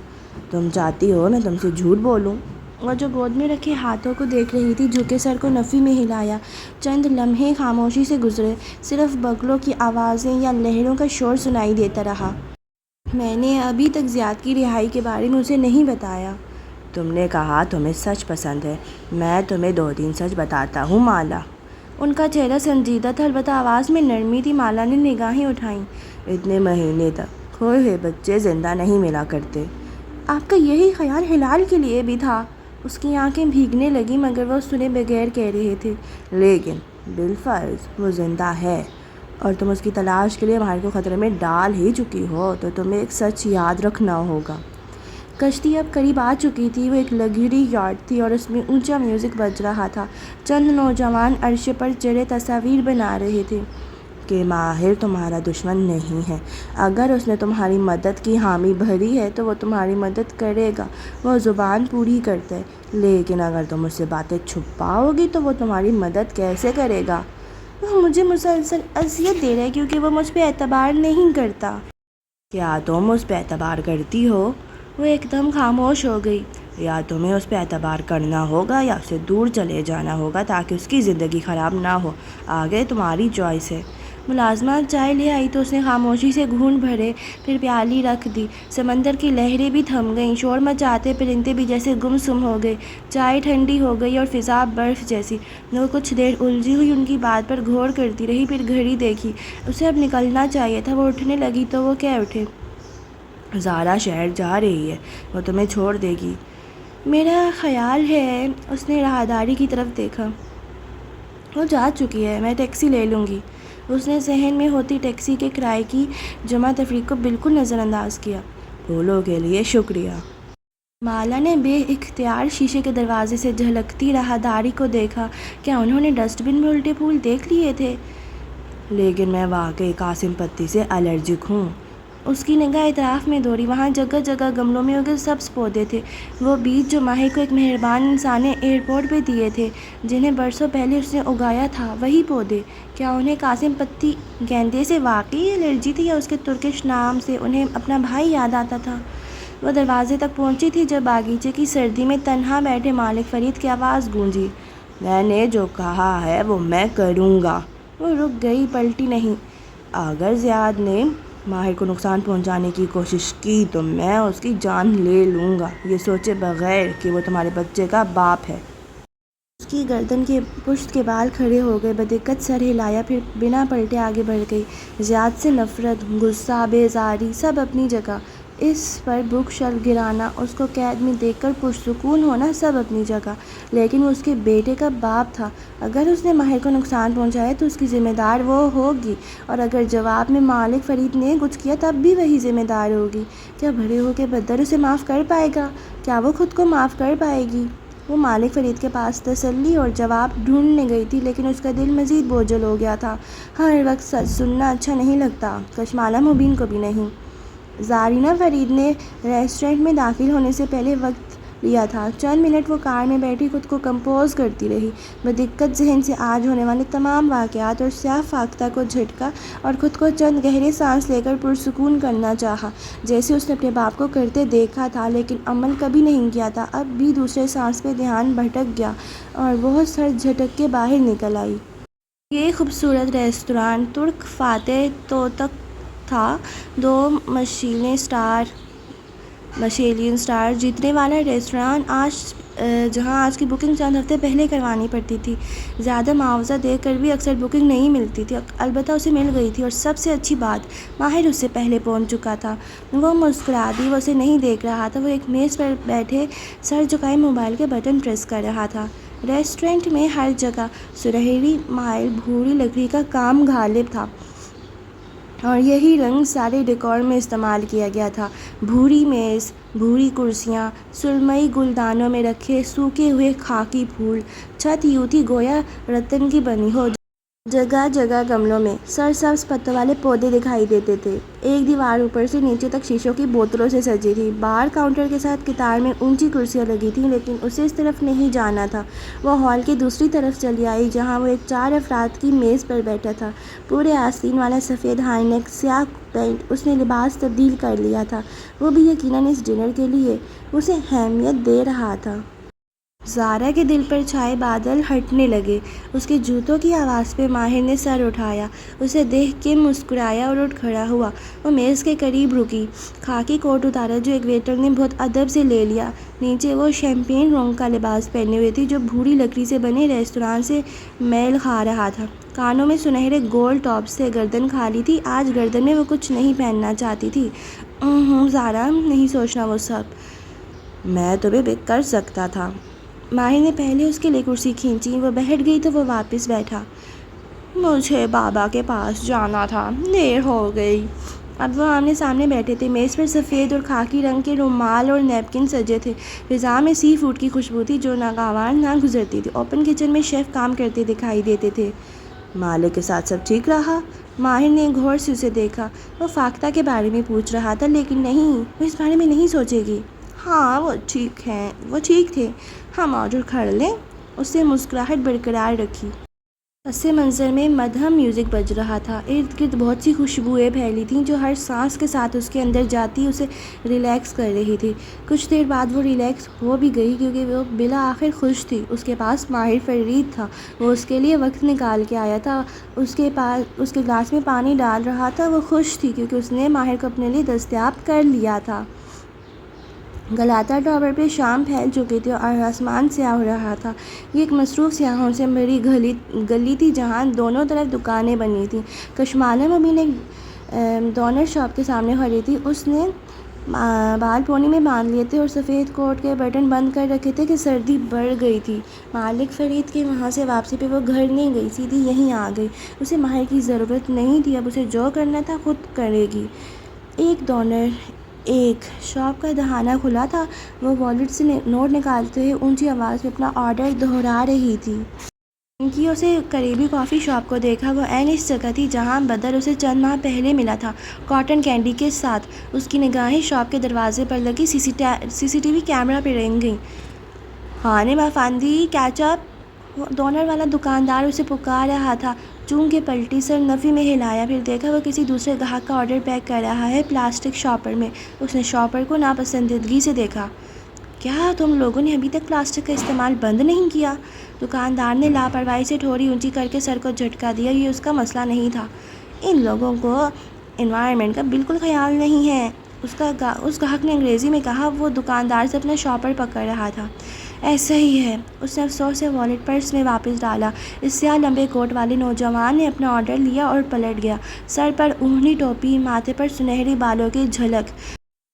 تم چاہتی ہو میں تم سے جھوٹ بولوں؟ وہ جو گود میں رکھے ہاتھوں کو دیکھ رہی تھی جھکے سر کو نفی میں ہلایا. چند لمحے خاموشی سے گزرے. صرف بگلوں کی آوازیں یا لہروں کا شور سنائی دیتا رہا. میں نے ابھی تک زیاد کی رہائی کے بارے میں اسے نہیں بتایا. تم نے کہا تمہیں سچ پسند ہے. میں تمہیں 2-3 سچ بتاتا ہوں مالا. ان کا چہرہ سنجیدہ تھا، البتہ آواز میں نرمی تھی. مالا نے نگاہیں اٹھائیں. اتنے مہینے تک کھوئے ہوئے بچے زندہ نہیں ملا کرتے. آپ کا یہی خیال ہلال کے لیے بھی تھا؟ اس کی آنکھیں بھیگنے لگیں، مگر وہ سنے بغیر کہہ رہے تھے. لیکن بالفرض وہ زندہ ہے اور تم اس کی تلاش کے لیے ماہر کو خطرے میں ڈال ہی چکی ہو تو تمہیں ایک سچ یاد رکھنا ہوگا. کشتی اب قریب آ چکی تھی. وہ ایک لگژری یاٹ تھی اور اس میں اونچا میوزک بج رہا تھا. چند نوجوان عرصے پر چڑھے تصاویر بنا رہے تھے کہ ماہر تمہارا دشمن نہیں ہے. اگر اس نے تمہاری مدد کی حامی بھری ہے تو وہ تمہاری مدد کرے گا. وہ زبان پوری کرتا ہے. لیکن اگر تم اس سے باتیں چھپاؤ گی تو وہ تمہاری مدد کیسے کرے گا؟ وہ مجھے مسلسل اذیت دے رہا ہے کیونکہ وہ مجھ پہ اعتبار نہیں کرتا۔ کیا تم اس پہ اعتبار کرتی ہو؟ وہ ایک دم خاموش ہو گئی۔ یا تمہیں اس پہ اعتبار کرنا ہوگا یا اسے دور چلے جانا ہوگا تاکہ اس کی زندگی خراب نہ ہو، آگے تمہاری چوائس ہے۔ ملازمہ چائے لے آئی تو اس نے خاموشی سے گھونٹ بھرے، پھر پیالی رکھ دی۔ سمندر کی لہریں بھی تھم گئیں، شور مچاتے پرندے بھی جیسے گم سم ہو گئے۔ چائے ٹھنڈی ہو گئی اور فضا برف جیسی۔ وہ کچھ دیر الجھی ہوئی ان کی بات پر غور کرتی رہی، پھر گھڑی دیکھی۔ اسے اب نکلنا چاہیے تھا۔ وہ اٹھنے لگی تو وہ کہہ اٹھے، زارا شہر جا رہی ہے، وہ تمہیں چھوڑ دے گی۔ میرا خیال ہے، اس نے راہداری کی طرف دیکھا، وہ جا چکی ہے، میں ٹیکسی لے لوں گی۔ اس نے ذہن میں ہوتی ٹیکسی کے کرائے کی جمع تفریق کو بالکل نظر انداز کیا۔ پھولوں کے لیے شکریہ۔ مالا نے بے اختیار شیشے کے دروازے سے جھلکتی راہداری کو دیکھا۔ کیا انہوں نے ڈسٹ بن میں الٹے پھول دیکھ لیے تھے؟ لیکن میں واقعی قاسم پتی سے الرجک ہوں۔ اس کی نگاہ اطراف میں دوڑی۔ وہاں جگہ جگہ گملوں میں اگے سبز پودے تھے، وہ بیج جو ماہر کو ایک مہربان انسان نے ایئرپورٹ پہ دیے تھے، جنہیں برسوں پہلے اس نے اگایا تھا، وہی پودے۔ کیا انہیں قاسم پتی گیندے سے واقعی الرجی تھی یا اس کے ترکش نام سے انہیں اپنا بھائی یاد آتا تھا؟ وہ دروازے تک پہنچی تھی جب باغیچے کی سردی میں تنہا بیٹھے مالک فرید کی آواز گونجی، میں نے جو کہا ہے وہ میں کروں گا۔ وہ رک گئی، پلٹی نہیں۔ اگر زیاد نے ماہر کو نقصان پہنچانے کی کوشش کی تو میں اس کی جان لے لوں گا، یہ سوچے بغیر کہ وہ تمہارے بچے کا باپ ہے۔ اس کی گردن کے پشت کے بال کھڑے ہو گئے، بدقت سر ہلایا، پھر بنا پلٹے آگے بڑھ گئی۔ زیاد سے نفرت، غصہ، بیزاری سب اپنی جگہ، اس پر بک شل گرانا، اس کو قید میں دیکھ کر پرسکون ہونا سب اپنی جگہ، لیکن وہ اس کے بیٹے کا باپ تھا۔ اگر اس نے ماہر کو نقصان پہنچایا تو اس کی ذمہ دار وہ ہوگی، اور اگر جواب میں مالک فرید نے کچھ کیا تب بھی وہی ذمہ دار ہوگی۔ کیا بڑے ہو کے بدر اسے معاف کر پائے گا؟ کیا وہ خود کو معاف کر پائے گی؟ وہ مالک فرید کے پاس تسلی اور جواب ڈھونڈنے گئی تھی، لیکن اس کا دل مزید بوجھل ہو گیا تھا۔ ہر وقت سچ سننا اچھا نہیں لگتا، کشمالہ مبین کو بھی نہیں۔ زارینہ فرید نے ریسٹورنٹ میں داخل ہونے سے پہلے وقت لیا تھا۔ چند منٹ وہ کار میں بیٹھی خود کو کمپوز کرتی رہی، بدقت ذہن سے آج ہونے والے تمام واقعات اور سیاہ فاختہ کو جھٹکا اور خود کو چند گہرے سانس لے کر پرسکون کرنا چاہا، جیسے اس نے اپنے باپ کو کرتے دیکھا تھا لیکن عمل کبھی نہیں کیا تھا۔ اب بھی دوسرے سانس پہ دھیان بھٹک گیا اور وہ سر جھٹک کے باہر نکل آئی۔ یہ خوبصورت ریستوران ترک فاتح توتک تھا، 2 مشیلین سٹار جیتنے والا ریستوران، جہاں آج کی بکنگ چند ہفتے پہلے کروانی پڑتی تھی۔ زیادہ معاوضہ دے کر بھی اکثر بکنگ نہیں ملتی تھی، البتہ اسے مل گئی تھی، اور سب سے اچھی بات، ماہر اس سے پہلے پہنچ چکا تھا۔ وہ مسکرا دی، وہ اسے نہیں دیکھ رہا تھا، وہ ایک میز پر بیٹھے سر جھکائے موبائل کے بٹن پریس کر رہا تھا۔ ریسٹورنٹ میں ہر جگہ سنہری مائل بھوری لکڑی کا کام غالب تھا، اور یہی رنگ سارے ڈیکور میں استعمال کیا گیا تھا۔ بھوری میز، بھوری کرسیاں، سرمئی گلدانوں میں رکھے سوکھے ہوئے خاکی پھول، چھت یوں تھی گویا رتن کی بنی ہو۔ جگہ جگہ گملوں میں سرسبز پتوں والے پودے دکھائی دیتے تھے۔ ایک دیوار اوپر سے نیچے تک شیشوں کی بوتلوں سے سجی تھی۔ بار کاؤنٹر کے ساتھ قطار میں اونچی کرسیاں لگی تھیں، لیکن اسے اس طرف نہیں جانا تھا۔ وہ ہال کی دوسری طرف چلی آئی، جہاں وہ ایک 4 افراد کی میز پر بیٹھا تھا۔ پورے آستین والا سفید ہائی نیک سیاہ پینٹ، اس نے لباس تبدیل کر لیا تھا، وہ بھی یقیناً اس ڈنر کے لیے۔ اسے اہمیت دے رہا تھا۔ زارا کے دل پر چھائے بادل ہٹنے لگے۔ اس کے جوتوں کی آواز پہ ماہر نے سر اٹھایا، اسے دیکھ کے مسکرایا اور اٹھ کھڑا ہوا۔ وہ میز کے قریب رکی، خاکی کوٹ اتارا جو ایک ویٹر نے بہت ادب سے لے لیا۔ نیچے وہ شیمپین رنگ کا لباس پہنے ہوئے تھی جو بھوری لکڑی سے بنے ریستوران سے میل کھا رہا تھا۔ کانوں میں سنہرے گولڈ ٹاپس تھے، گردن خالی تھی، آج گردن میں وہ کچھ نہیں پہننا چاہتی تھی۔ زارا، نہیں سوچنا وہ سب، میں تمہیں پک کر سکتا تھا۔ ماہر نے پہلے اس کے لیے کرسی کھینچی، وہ بیٹھ گئی تو وہ واپس بیٹھا۔ مجھے بابا کے پاس جانا تھا، دیر ہو گئی۔ اب وہ آمنے سامنے بیٹھے تھے، میز پر سفید اور خاکی رنگ کے رومال اور نیپکن سجے تھے۔ فضا میں سی فوڈ کی خوشبو تھی جو ناگہاں نہ گزرتی تھی۔ اوپن کچن میں شیف کام کرتے دکھائی دیتے تھے۔ مالک کے ساتھ سب ٹھیک رہا؟ ماہر نے غور سے اسے دیکھا۔ وہ فاختہ کے بارے میں پوچھ رہا تھا، لیکن نہیں، وہ اس بارے میں نہیں سوچے گی۔ ہاں وہ ٹھیک تھے، ہم آرڈر کر لیں؟ اس نے مسکراہٹ برقرار رکھی۔ پس منظر میں مدھم میوزک بج رہا تھا۔ ارد گرد بہت سی خوشبوئیں پھیلی تھیں جو ہر سانس کے ساتھ اس کے اندر جاتی اسے ریلیکس کر رہی تھی۔ کچھ دیر بعد وہ ریلیکس ہو بھی گئی کیونکہ وہ بالآخر خوش تھی۔ اس کے پاس ماہر فرید تھا، وہ اس کے لیے وقت نکال کے آیا تھا، اس کے گلاس میں پانی ڈال رہا تھا۔ وہ خوش تھی کیونکہ اس نے ماہر کو اپنے لیے دستیاب کر لیا تھا۔ گلاتا ٹاور پہ شام پھیل چکی تھی اور آسمان سیاہ ہو رہا تھا۔ یہ ایک مصروف سیاحوں سے بھری گلی تھی جہاں دونوں طرف دکانیں بنی تھیں۔ کشمالہ مبین ایک ڈونر شاپ کے سامنے کھڑی تھی۔ اس نے بال پونی میں باندھ لیے تھے اور سفید کوٹ کے بٹن بند کر رکھے تھے کہ سردی بڑھ گئی تھی۔ مالک فرید کے وہاں سے واپسی پہ وہ گھر نہیں گئی، سیدھی یہیں آ گئی۔ اسے ماہر کی ضرورت نہیں تھی، اب اسے جو کرنا تھا خود کرے گی۔ ایک شاپ کا دہانہ کھلا تھا، وہ والیٹ سے نوٹ نکالتے ہوئے اونچی آواز میں اپنا آرڈر دہرا رہی تھی۔ پنکیوں سے قریبی کافی شاپ کو دیکھا، وہ عین اس جگہ تھی جہاں بدر اسے چند ماہ پہلے ملا تھا، کاٹن کینڈی کے ساتھ۔ اس کی نگاہیں شاپ کے دروازے پر لگی سی سی ٹی وی کیمرہ پہ رہیں گئیں۔ خانم افندی کیچپ، ڈونر والا دکاندار اسے پکار رہا تھا۔ چونکہ پلٹی سر نفی میں ہلایا، پھر دیکھا وہ کسی دوسرے گاہک کا آرڈر پیک کر رہا ہے پلاسٹک شاپر میں۔ اس نے شاپر کو ناپسندیدگی سے دیکھا۔ کیا تم لوگوں نے ابھی تک پلاسٹک کا استعمال بند نہیں کیا؟ دکاندار نے لاپرواہی سے ٹھوڑی اونچی کر کے سر کو جھٹکا دیا۔ یہ اس کا مسئلہ نہیں تھا، ان لوگوں کو انوائرمنٹ کا بالکل خیال نہیں ہے، اس گاہک نے انگریزی میں کہا۔ وہ دکاندار سے اپنا شاپر پکڑ رہا تھا۔ ایسا ہی ہے، اس نے افسوس سے والیٹ پرس میں واپس ڈالا۔ اس سیاہ لمبے کوٹ والے نوجوان نے اپنا آرڈر لیا اور پلٹ گیا، سر پر اونی ٹوپی، ماتھے پر سنہری بالوں کی جھلک۔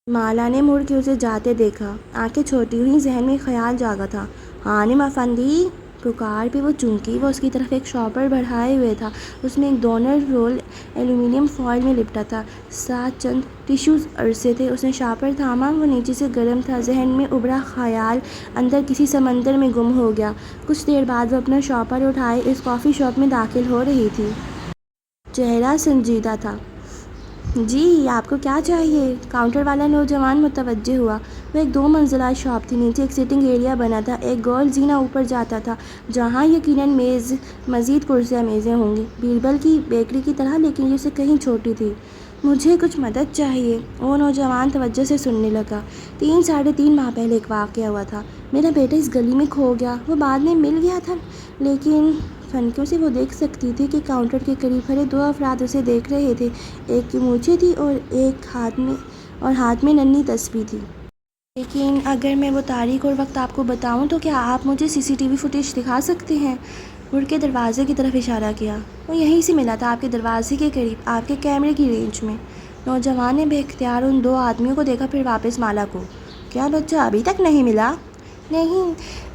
مالا نے مڑ کے اسے جاتے دیکھا، آنکھیں چھوٹی ہوئیں، ذہن میں خیال جاگا تھا۔ خانم افندی، پکار پہ وہ چونکی۔ وہ اس کی طرف ایک شاپر بڑھائے ہوئے تھا، اس میں ایک ڈونر رول ایلومینیم فوائل میں لپٹا تھا، ساتھ چند ٹشوز عرصے تھے۔ اس نے شاپر تھاما، وہ نیچے سے گرم تھا۔ ذہن میں ابھرا خیال اندر کسی سمندر میں گم ہو گیا۔ کچھ دیر بعد وہ اپنا شاپر اٹھائے اس کافی شاپ میں داخل ہو رہی تھی۔ چہرہ سنجیدہ تھا۔ جی، آپ کو کیا چاہیے؟ کاؤنٹر والا نوجوان متوجہ ہوا۔ وہ ایک 2 منزلہ شاپ تھی، نیچے ایک سٹنگ ایریا بنا تھا، ایک گول زینہ اوپر جاتا تھا جہاں یقیناً مزید کرسیاں میزیں ہوں گی، بیربل کی بیکری کی طرح، لیکن یہ اسے کہیں چھوٹی تھی۔ مجھے کچھ مدد چاہیے، وہ نوجوان توجہ سے سننے لگا۔ 3.5 ماہ پہلے ایک واقعہ ہوا تھا، میرا بیٹا اس گلی میں کھو گیا۔ وہ بعد میں مل گیا تھا، لیکن پھنکیوں سے وہ دیکھ سکتی تھی کہ کاؤنٹر کے قریب کھڑے 2 افراد اسے دیکھ رہے تھے، ایک کی مونچھیں تھی اور ہاتھ میں ننھی تسبیح تھی۔ لیکن اگر میں وہ تاریخ اور وقت آپ کو بتاؤں تو کیا آپ مجھے سی سی ٹی وی فوٹیج دکھا سکتے ہیں؟ مڑ کے دروازے کی طرف اشارہ کیا۔ وہ یہیں سے ملا تھا، آپ کے دروازے کے قریب، آپ کے کیمرے کی رینج میں۔ نوجوان نے بے اختیار ان 2 آدمیوں کو دیکھا، پھر واپس مالا کو۔ کیا بچہ ابھی تک نہیں ملا؟ نہیں،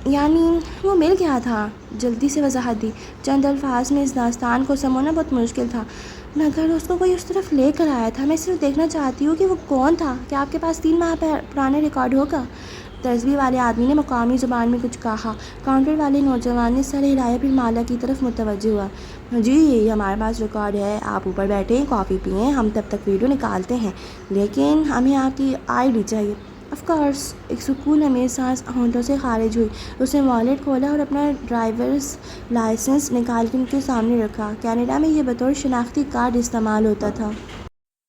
یعنی وہ مل گیا تھا، جلدی سے وضاحت دی۔ چند الفاظ میں اس داستان کو سمجھنا بہت مشکل تھا، مگر اس کو کوئی اس طرف لے کر آیا تھا۔ میں صرف دیکھنا چاہتی ہوں کہ وہ کون تھا۔ کیا آپ کے پاس 3 ماہ پرانا ریکارڈ ہوگا؟ تسبیح والے آدمی نے مقامی زبان میں کچھ کہا۔ کاؤنٹر والے نوجوان نے سر ہلایا، پھر مالا کی طرف متوجہ ہوا۔ جی، ہمارے پاس ریکارڈ ہے، آپ اوپر بیٹھیں، کافی پئیں، ہم تب تک ویڈیو نکالتے ہیں، لیکن ہمیں آپ کی آئی ڈی چاہیے۔ آف کورس، ایک سکون امیز سانس ہونٹوں سے خارج ہوئی۔ اس نے والیٹ کھولا اور اپنا ڈرائیورز لائسنس نکال کے ان کے سامنے رکھا۔ کینیڈا میں یہ بطور شناختی کارڈ استعمال ہوتا تھا۔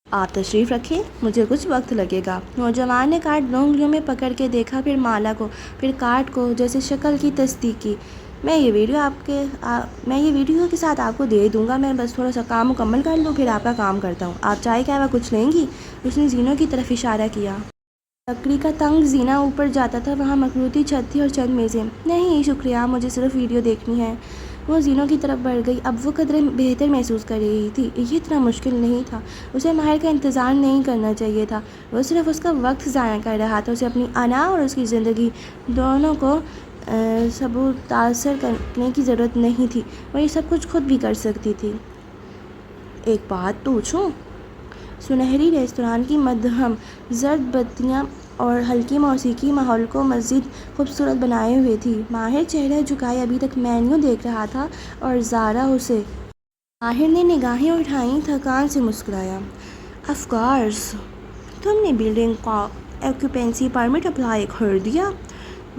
آپ تشریف رکھیں، مجھے کچھ وقت لگے گا۔ نوجوان نے کارڈ 2 انگلیوں میں پکڑ کے دیکھا، پھر مالا کو، پھر کارڈ کو، جیسے شکل کی تصدیق کی۔ میں یہ ویڈیو کے ساتھ آپ کو دے دوں گا، میں بس تھوڑا سا کام مکمل کر لوں، پھر آپ کا کام کرتا ہوں۔ آپ چائے قہوہ کچھ لیں گی؟ اس نے زینوں کی طرف اشارہ کیا۔ لکڑی کا تنگ زینہ اوپر جاتا تھا، وہاں مخروطی چھت تھی اور چند میزیں۔ نہیں شکریہ، مجھے صرف ویڈیو دیکھنی ہے۔ وہ زینوں کی طرف بڑھ گئی، اب وہ قدرے بہتر محسوس کر رہی تھی۔ یہ اتنا مشکل نہیں تھا، اسے ماہر کا انتظار نہیں کرنا چاہیے تھا، وہ صرف اس کا وقت ضائع کر رہا تھا۔ اسے اپنی انا اور اس کی زندگی دونوں کو متاثر کرنے کی ضرورت نہیں تھی، وہ یہ سب کچھ خود بھی کر سکتی تھی۔ ایک بات پوچھوں؟ سنہری ریستوران کی مدھم زرد بتیاں اور ہلکی موسیقی ماحول کو مزید خوبصورت بنائے ہوئے تھی۔ ماہر چہرہ جھکائے ابھی تک مینیو دیکھ رہا تھا اور زارا اسے۔ ماہر نے نگاہیں اٹھائیں، تھکان سے مسکرایا۔ آف کورس، تم نے بلڈنگ کا آکیوپینسی پرمٹ اپلائی کر دیا؟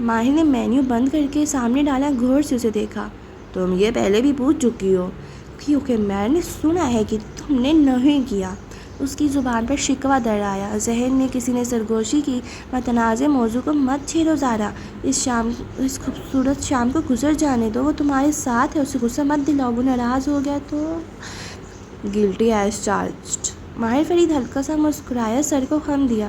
ماہر نے مینیو بند کر کے سامنے ڈالا، غور سے اسے دیکھا۔ تم یہ پہلے بھی پوچھ چکی ہو، کیونکہ میں نے سنا ہے کہ تم نے نہیں کیا۔ اس کی زبان پر شکوہ در آیا۔ ذہن میں کسی نے سرگوشی کی، متنازع موضوع کو مت چھیڑو زارا، اس خوبصورت شام کو گزر جانے دو، وہ تمہارے ساتھ ہے، اسے غصہ مت دلاؤ، وہ ناراض ہو گیا تو گلٹی ایز چارجڈ۔ ماہر فرید ہلکا سا مسکرایا، سر کو خم دیا۔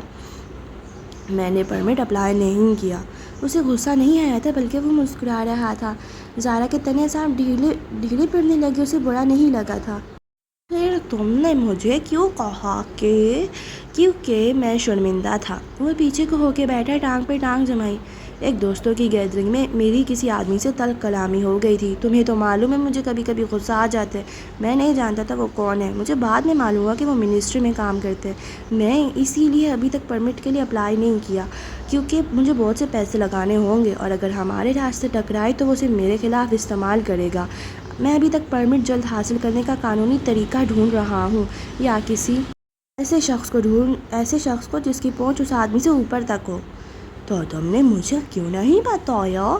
میں نے پرمٹ اپلائی نہیں کیا۔ اسے غصہ نہیں آیا تھا بلکہ وہ مسکرا رہا تھا۔ زارا کے تنے سانپ ڈھیلے پڑنے لگے، اسے برا نہیں لگا تھا۔ پھر تم نے مجھے کیوں کہا کہ؟ کیونکہ میں شرمندہ تھا۔ وہ پیچھے کو ہو کے بیٹھا، ٹانگ پہ ٹانگ جمائی۔ ایک دوستوں کی گیدرنگ میں میری کسی آدمی سے تلخ کلامی ہو گئی تھی۔ تمہیں تو معلوم ہے مجھے کبھی کبھی غصہ آ جاتا ہے۔ میں نہیں جانتا تھا وہ کون ہے، مجھے بعد میں معلوم ہوا کہ وہ منسٹری میں کام کرتے ہیں۔ میں اسی لیے ابھی تک پرمٹ کے لیے اپلائی نہیں کیا، کیونکہ مجھے بہت سے پیسے لگانے ہوں گے، اور اگر ہمارے راستے ٹکرائے تو وہ اسے میرے خلاف استعمال کرے گا۔ میں ابھی تک پرمٹ جلد حاصل کرنے کا قانونی طریقہ ڈھونڈ رہا ہوں، یا کسی ایسے شخص کو جس کی پہنچ اس آدمی سے اوپر تک ہو۔ تو تم نے مجھے کیوں نہیں بتایا؟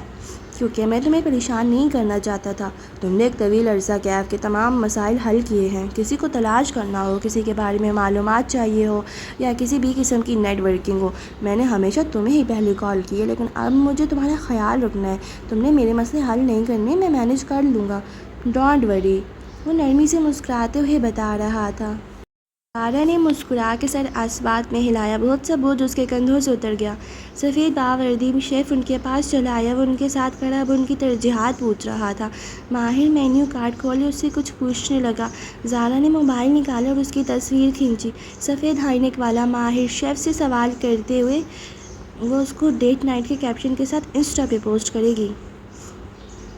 کیونکہ میں تمہیں پریشان نہیں کرنا چاہتا تھا۔ تم نے ایک طویل عرصہ کیف کے تمام مسائل حل کیے ہیں۔ کسی کو تلاش کرنا ہو، کسی کے بارے میں معلومات چاہیے ہو، یا کسی بھی قسم کی نیٹ ورکنگ ہو، میں نے ہمیشہ تمہیں ہی پہلے کال کی ہے، لیکن اب مجھے تمہارا خیال رکھنا ہے۔ تم نے میرے مسئلے حل نہیں کرنے، میں مینیج کر لوں گا، ڈونٹ وری، وہ نرمی سے مسکراتے ہوئے بتا رہا تھا۔ زارا نے مسکرا کے سر اثبات میں ہلایا، بہت سا بوجھ اس کے کندھوں سے اتر گیا۔ سفید باوردی شیف ان کے پاس چلا آیا، وہ ان کے ساتھ کھڑا اب ان کی ترجیحات پوچھ رہا تھا۔ ماہر مینیو کارڈ کھولے اس سے کچھ پوچھنے لگا۔ زارا نے موبائل نکالا اور اس کی تصویر کھینچی، سفید ہائی نیک والا۔ ماہر شیف سے سوال کرتے ہوئے، وہ اس کو ڈیٹ نائٹ کے کیپشن کے ساتھ انسٹا پہ پوسٹ کرے گی۔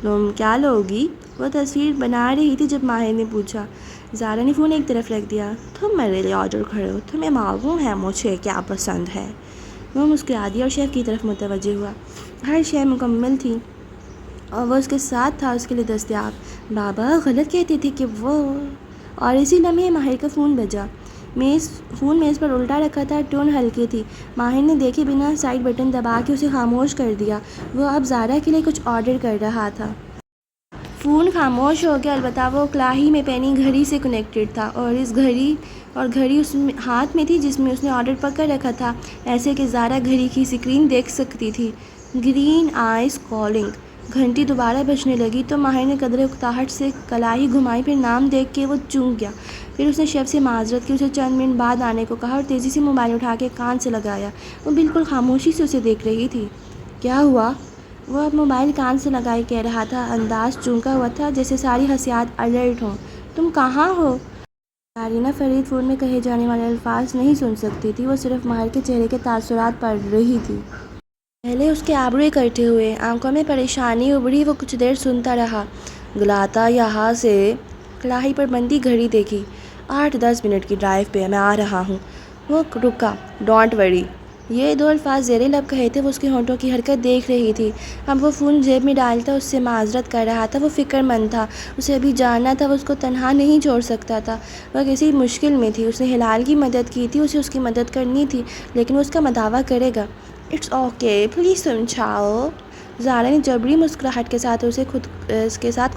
تم کیا لوگی؟ وہ تصویر بنا رہی تھی جب ماہر نے پوچھا۔ زارا نے فون ایک طرف رکھ دیا۔ تم میرے لیے آرڈر کرو، تمہیں معلوم ہے مجھے کیا پسند ہے۔ وہ مسکرا دیا اور شیف کی طرف متوجہ ہوا۔ ہر شے مکمل تھی اور وہ اس کے ساتھ تھا، اس کے لیے دستیاب۔ بابا غلط کہتے تھے کہ وہ… اور اسی لمحے ماہر کا فون بجا۔ فون میز پر الٹا رکھا تھا، ٹون ہلکی تھی۔ ماہر نے دیکھے بنا سائیڈ بٹن دبا کے اسے خاموش کر دیا۔ وہ اب زارا کے لیے کچھ آرڈر کر رہا تھا۔ فون خاموش ہو گیا، البتہ وہ کلاہی میں پہنی گھڑی سے کنیکٹڈ تھا، اور گھڑی اس ہاتھ میں تھی جس میں اس نے آرڈر پکڑ رکھا تھا، ایسے کہ زارا گھڑی کی اسکرین دیکھ سکتی تھی۔ Green eyes calling. گھنٹی دوبارہ بجنے لگی تو ماہر نے قدرے اکتاہٹ سے کلاہی گھمائی، پھر نام دیکھ کے وہ چونک گیا۔ پھر اس نے شیف سے معذرت کی، اسے چند منٹ بعد آنے کو کہا اور تیزی سے موبائل اٹھا کے کان سے لگایا۔ وہ بالکل خاموشی سے اسے دیکھ رہی تھی۔ کیا ہوا؟ وہ اب موبائل کان سے لگائے کہہ رہا تھا، انداز چونکا ہوا تھا جیسے ساری حسیات الرٹ ہوں۔ تم کہاں ہو؟ نارینہ فرید فون میں کہے جانے والے الفاظ نہیں سن سکتی تھی، وہ صرف ماہر کے چہرے کے تاثرات پڑھ رہی تھی۔ پہلے اس کے آبرو اکٹھے ہوئے، آنکھوں میں پریشانی ابھری۔ وہ کچھ دیر سنتا رہا۔ گلاتا یہاں سے۔ کلاہی پر بندی گھڑی دیکھی۔ 8-10 منٹ کی ڈرائیو پہ، میں آ رہا ہوں۔ وہ رکا۔ ڈونٹ وری، یہ دو الفاظ زیر لب کہے تھے۔ وہ اس کے ہونٹوں کی حرکت دیکھ رہی تھی۔ اب وہ فون جیب میں ڈالتا اس سے معذرت کر رہا تھا۔ وہ فکر مند تھا، اسے ابھی جاننا تھا، وہ اس کو تنہا نہیں چھوڑ سکتا تھا۔ وہ کسی مشکل میں تھی، اس نے ہلال کی مدد کی تھی، اسے اس کی مدد کرنی تھی، لیکن وہ اس کا مداوا کرے گا۔ اٹس اوکے، پلیز سمجھاؤ، زارا نے جبری مسکراہٹ کے ساتھ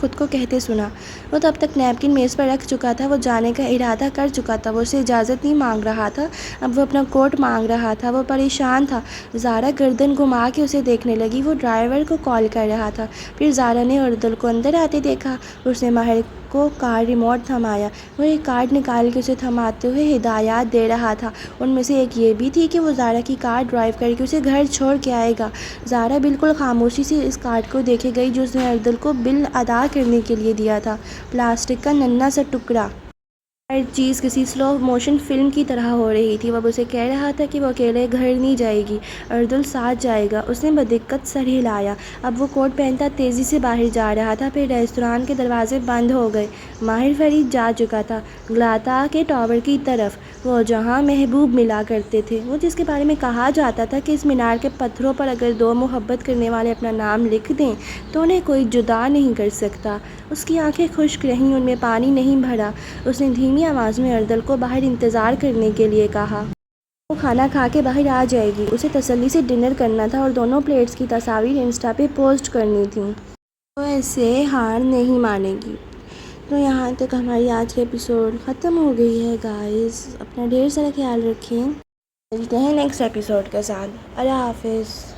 خود کو کہتے سنا۔ وہ تب تک نیپکن میز پر رکھ چکا تھا، وہ جانے کا ارادہ کر چکا تھا، وہ اسے اجازت نہیں مانگ رہا تھا، اب وہ اپنا کوٹ مانگ رہا تھا۔ وہ پریشان تھا۔ زارا گردن گھما کے اسے دیکھنے لگی، وہ ڈرائیور کو کال کر رہا تھا۔ پھر زارا نے اردل کو اندر آتے دیکھا۔ اس نے ماہر کو کار ریموٹ تھمایا۔ وہ ایک کارڈ نکال کے اسے تھماتے ہوئے ہدایات دے رہا تھا، ان میں سے ایک یہ بھی تھی کہ وہ زارا کی کار ڈرائیو کر کے اسے گھر چھوڑ کے آئے گا۔ زارا بالکل خاموشی سے اس کارڈ کو دیکھے گئی جو اس نے اردل کو بل ادا کرنے کے لیے دیا تھا، پلاسٹک کا ننھا سا ٹکڑا۔ ہر چیز کسی سلو موشن فلم کی طرح ہو رہی تھی۔ وہ اسے کہہ رہا تھا کہ وہ اکیلے گھر نہیں جائے گی، اردل ساتھ جائے گا۔ اس نے بدقت سر ہلایا۔ اب وہ کوٹ پہنتا تیزی سے باہر جا رہا تھا۔ پھر ریستوران کے دروازے بند ہو گئے۔ ماہر فرید جا چکا تھا گلاتا کے ٹاور کی طرف، وہ جہاں محبوب ملا کرتے تھے، وہ جس کے بارے میں کہا جاتا تھا کہ اس مینار کے پتھروں پر اگر دو محبت کرنے والے اپنا نام لکھ دیں تو انہیں کوئی جدا نہیں کر سکتا۔ اس کی آنکھیں خشک رہیں، ان میں پانی نہیں بھرا۔ اس نے دھیمی آواز میں اردل کو باہر انتظار کرنے کے لیے کہا۔ وہ کھانا کھا کے باہر آ جائے گی، اسے تسلی سے ڈنر کرنا تھا اور دونوں پلیٹس کی تصاویر انسٹا پہ پوسٹ کرنی تھیں۔ تو ایسے ہار نہیں مانے گی. تو یہاں تک ہماری آج کی ایپیسوڈ ختم ہو گئی ہے گائز. اپنا ڈھیر سارا خیال رکھیں. ملتے ہیں نیکسٹ ایپیسوڈ کے ساتھ. اللہ حافظ.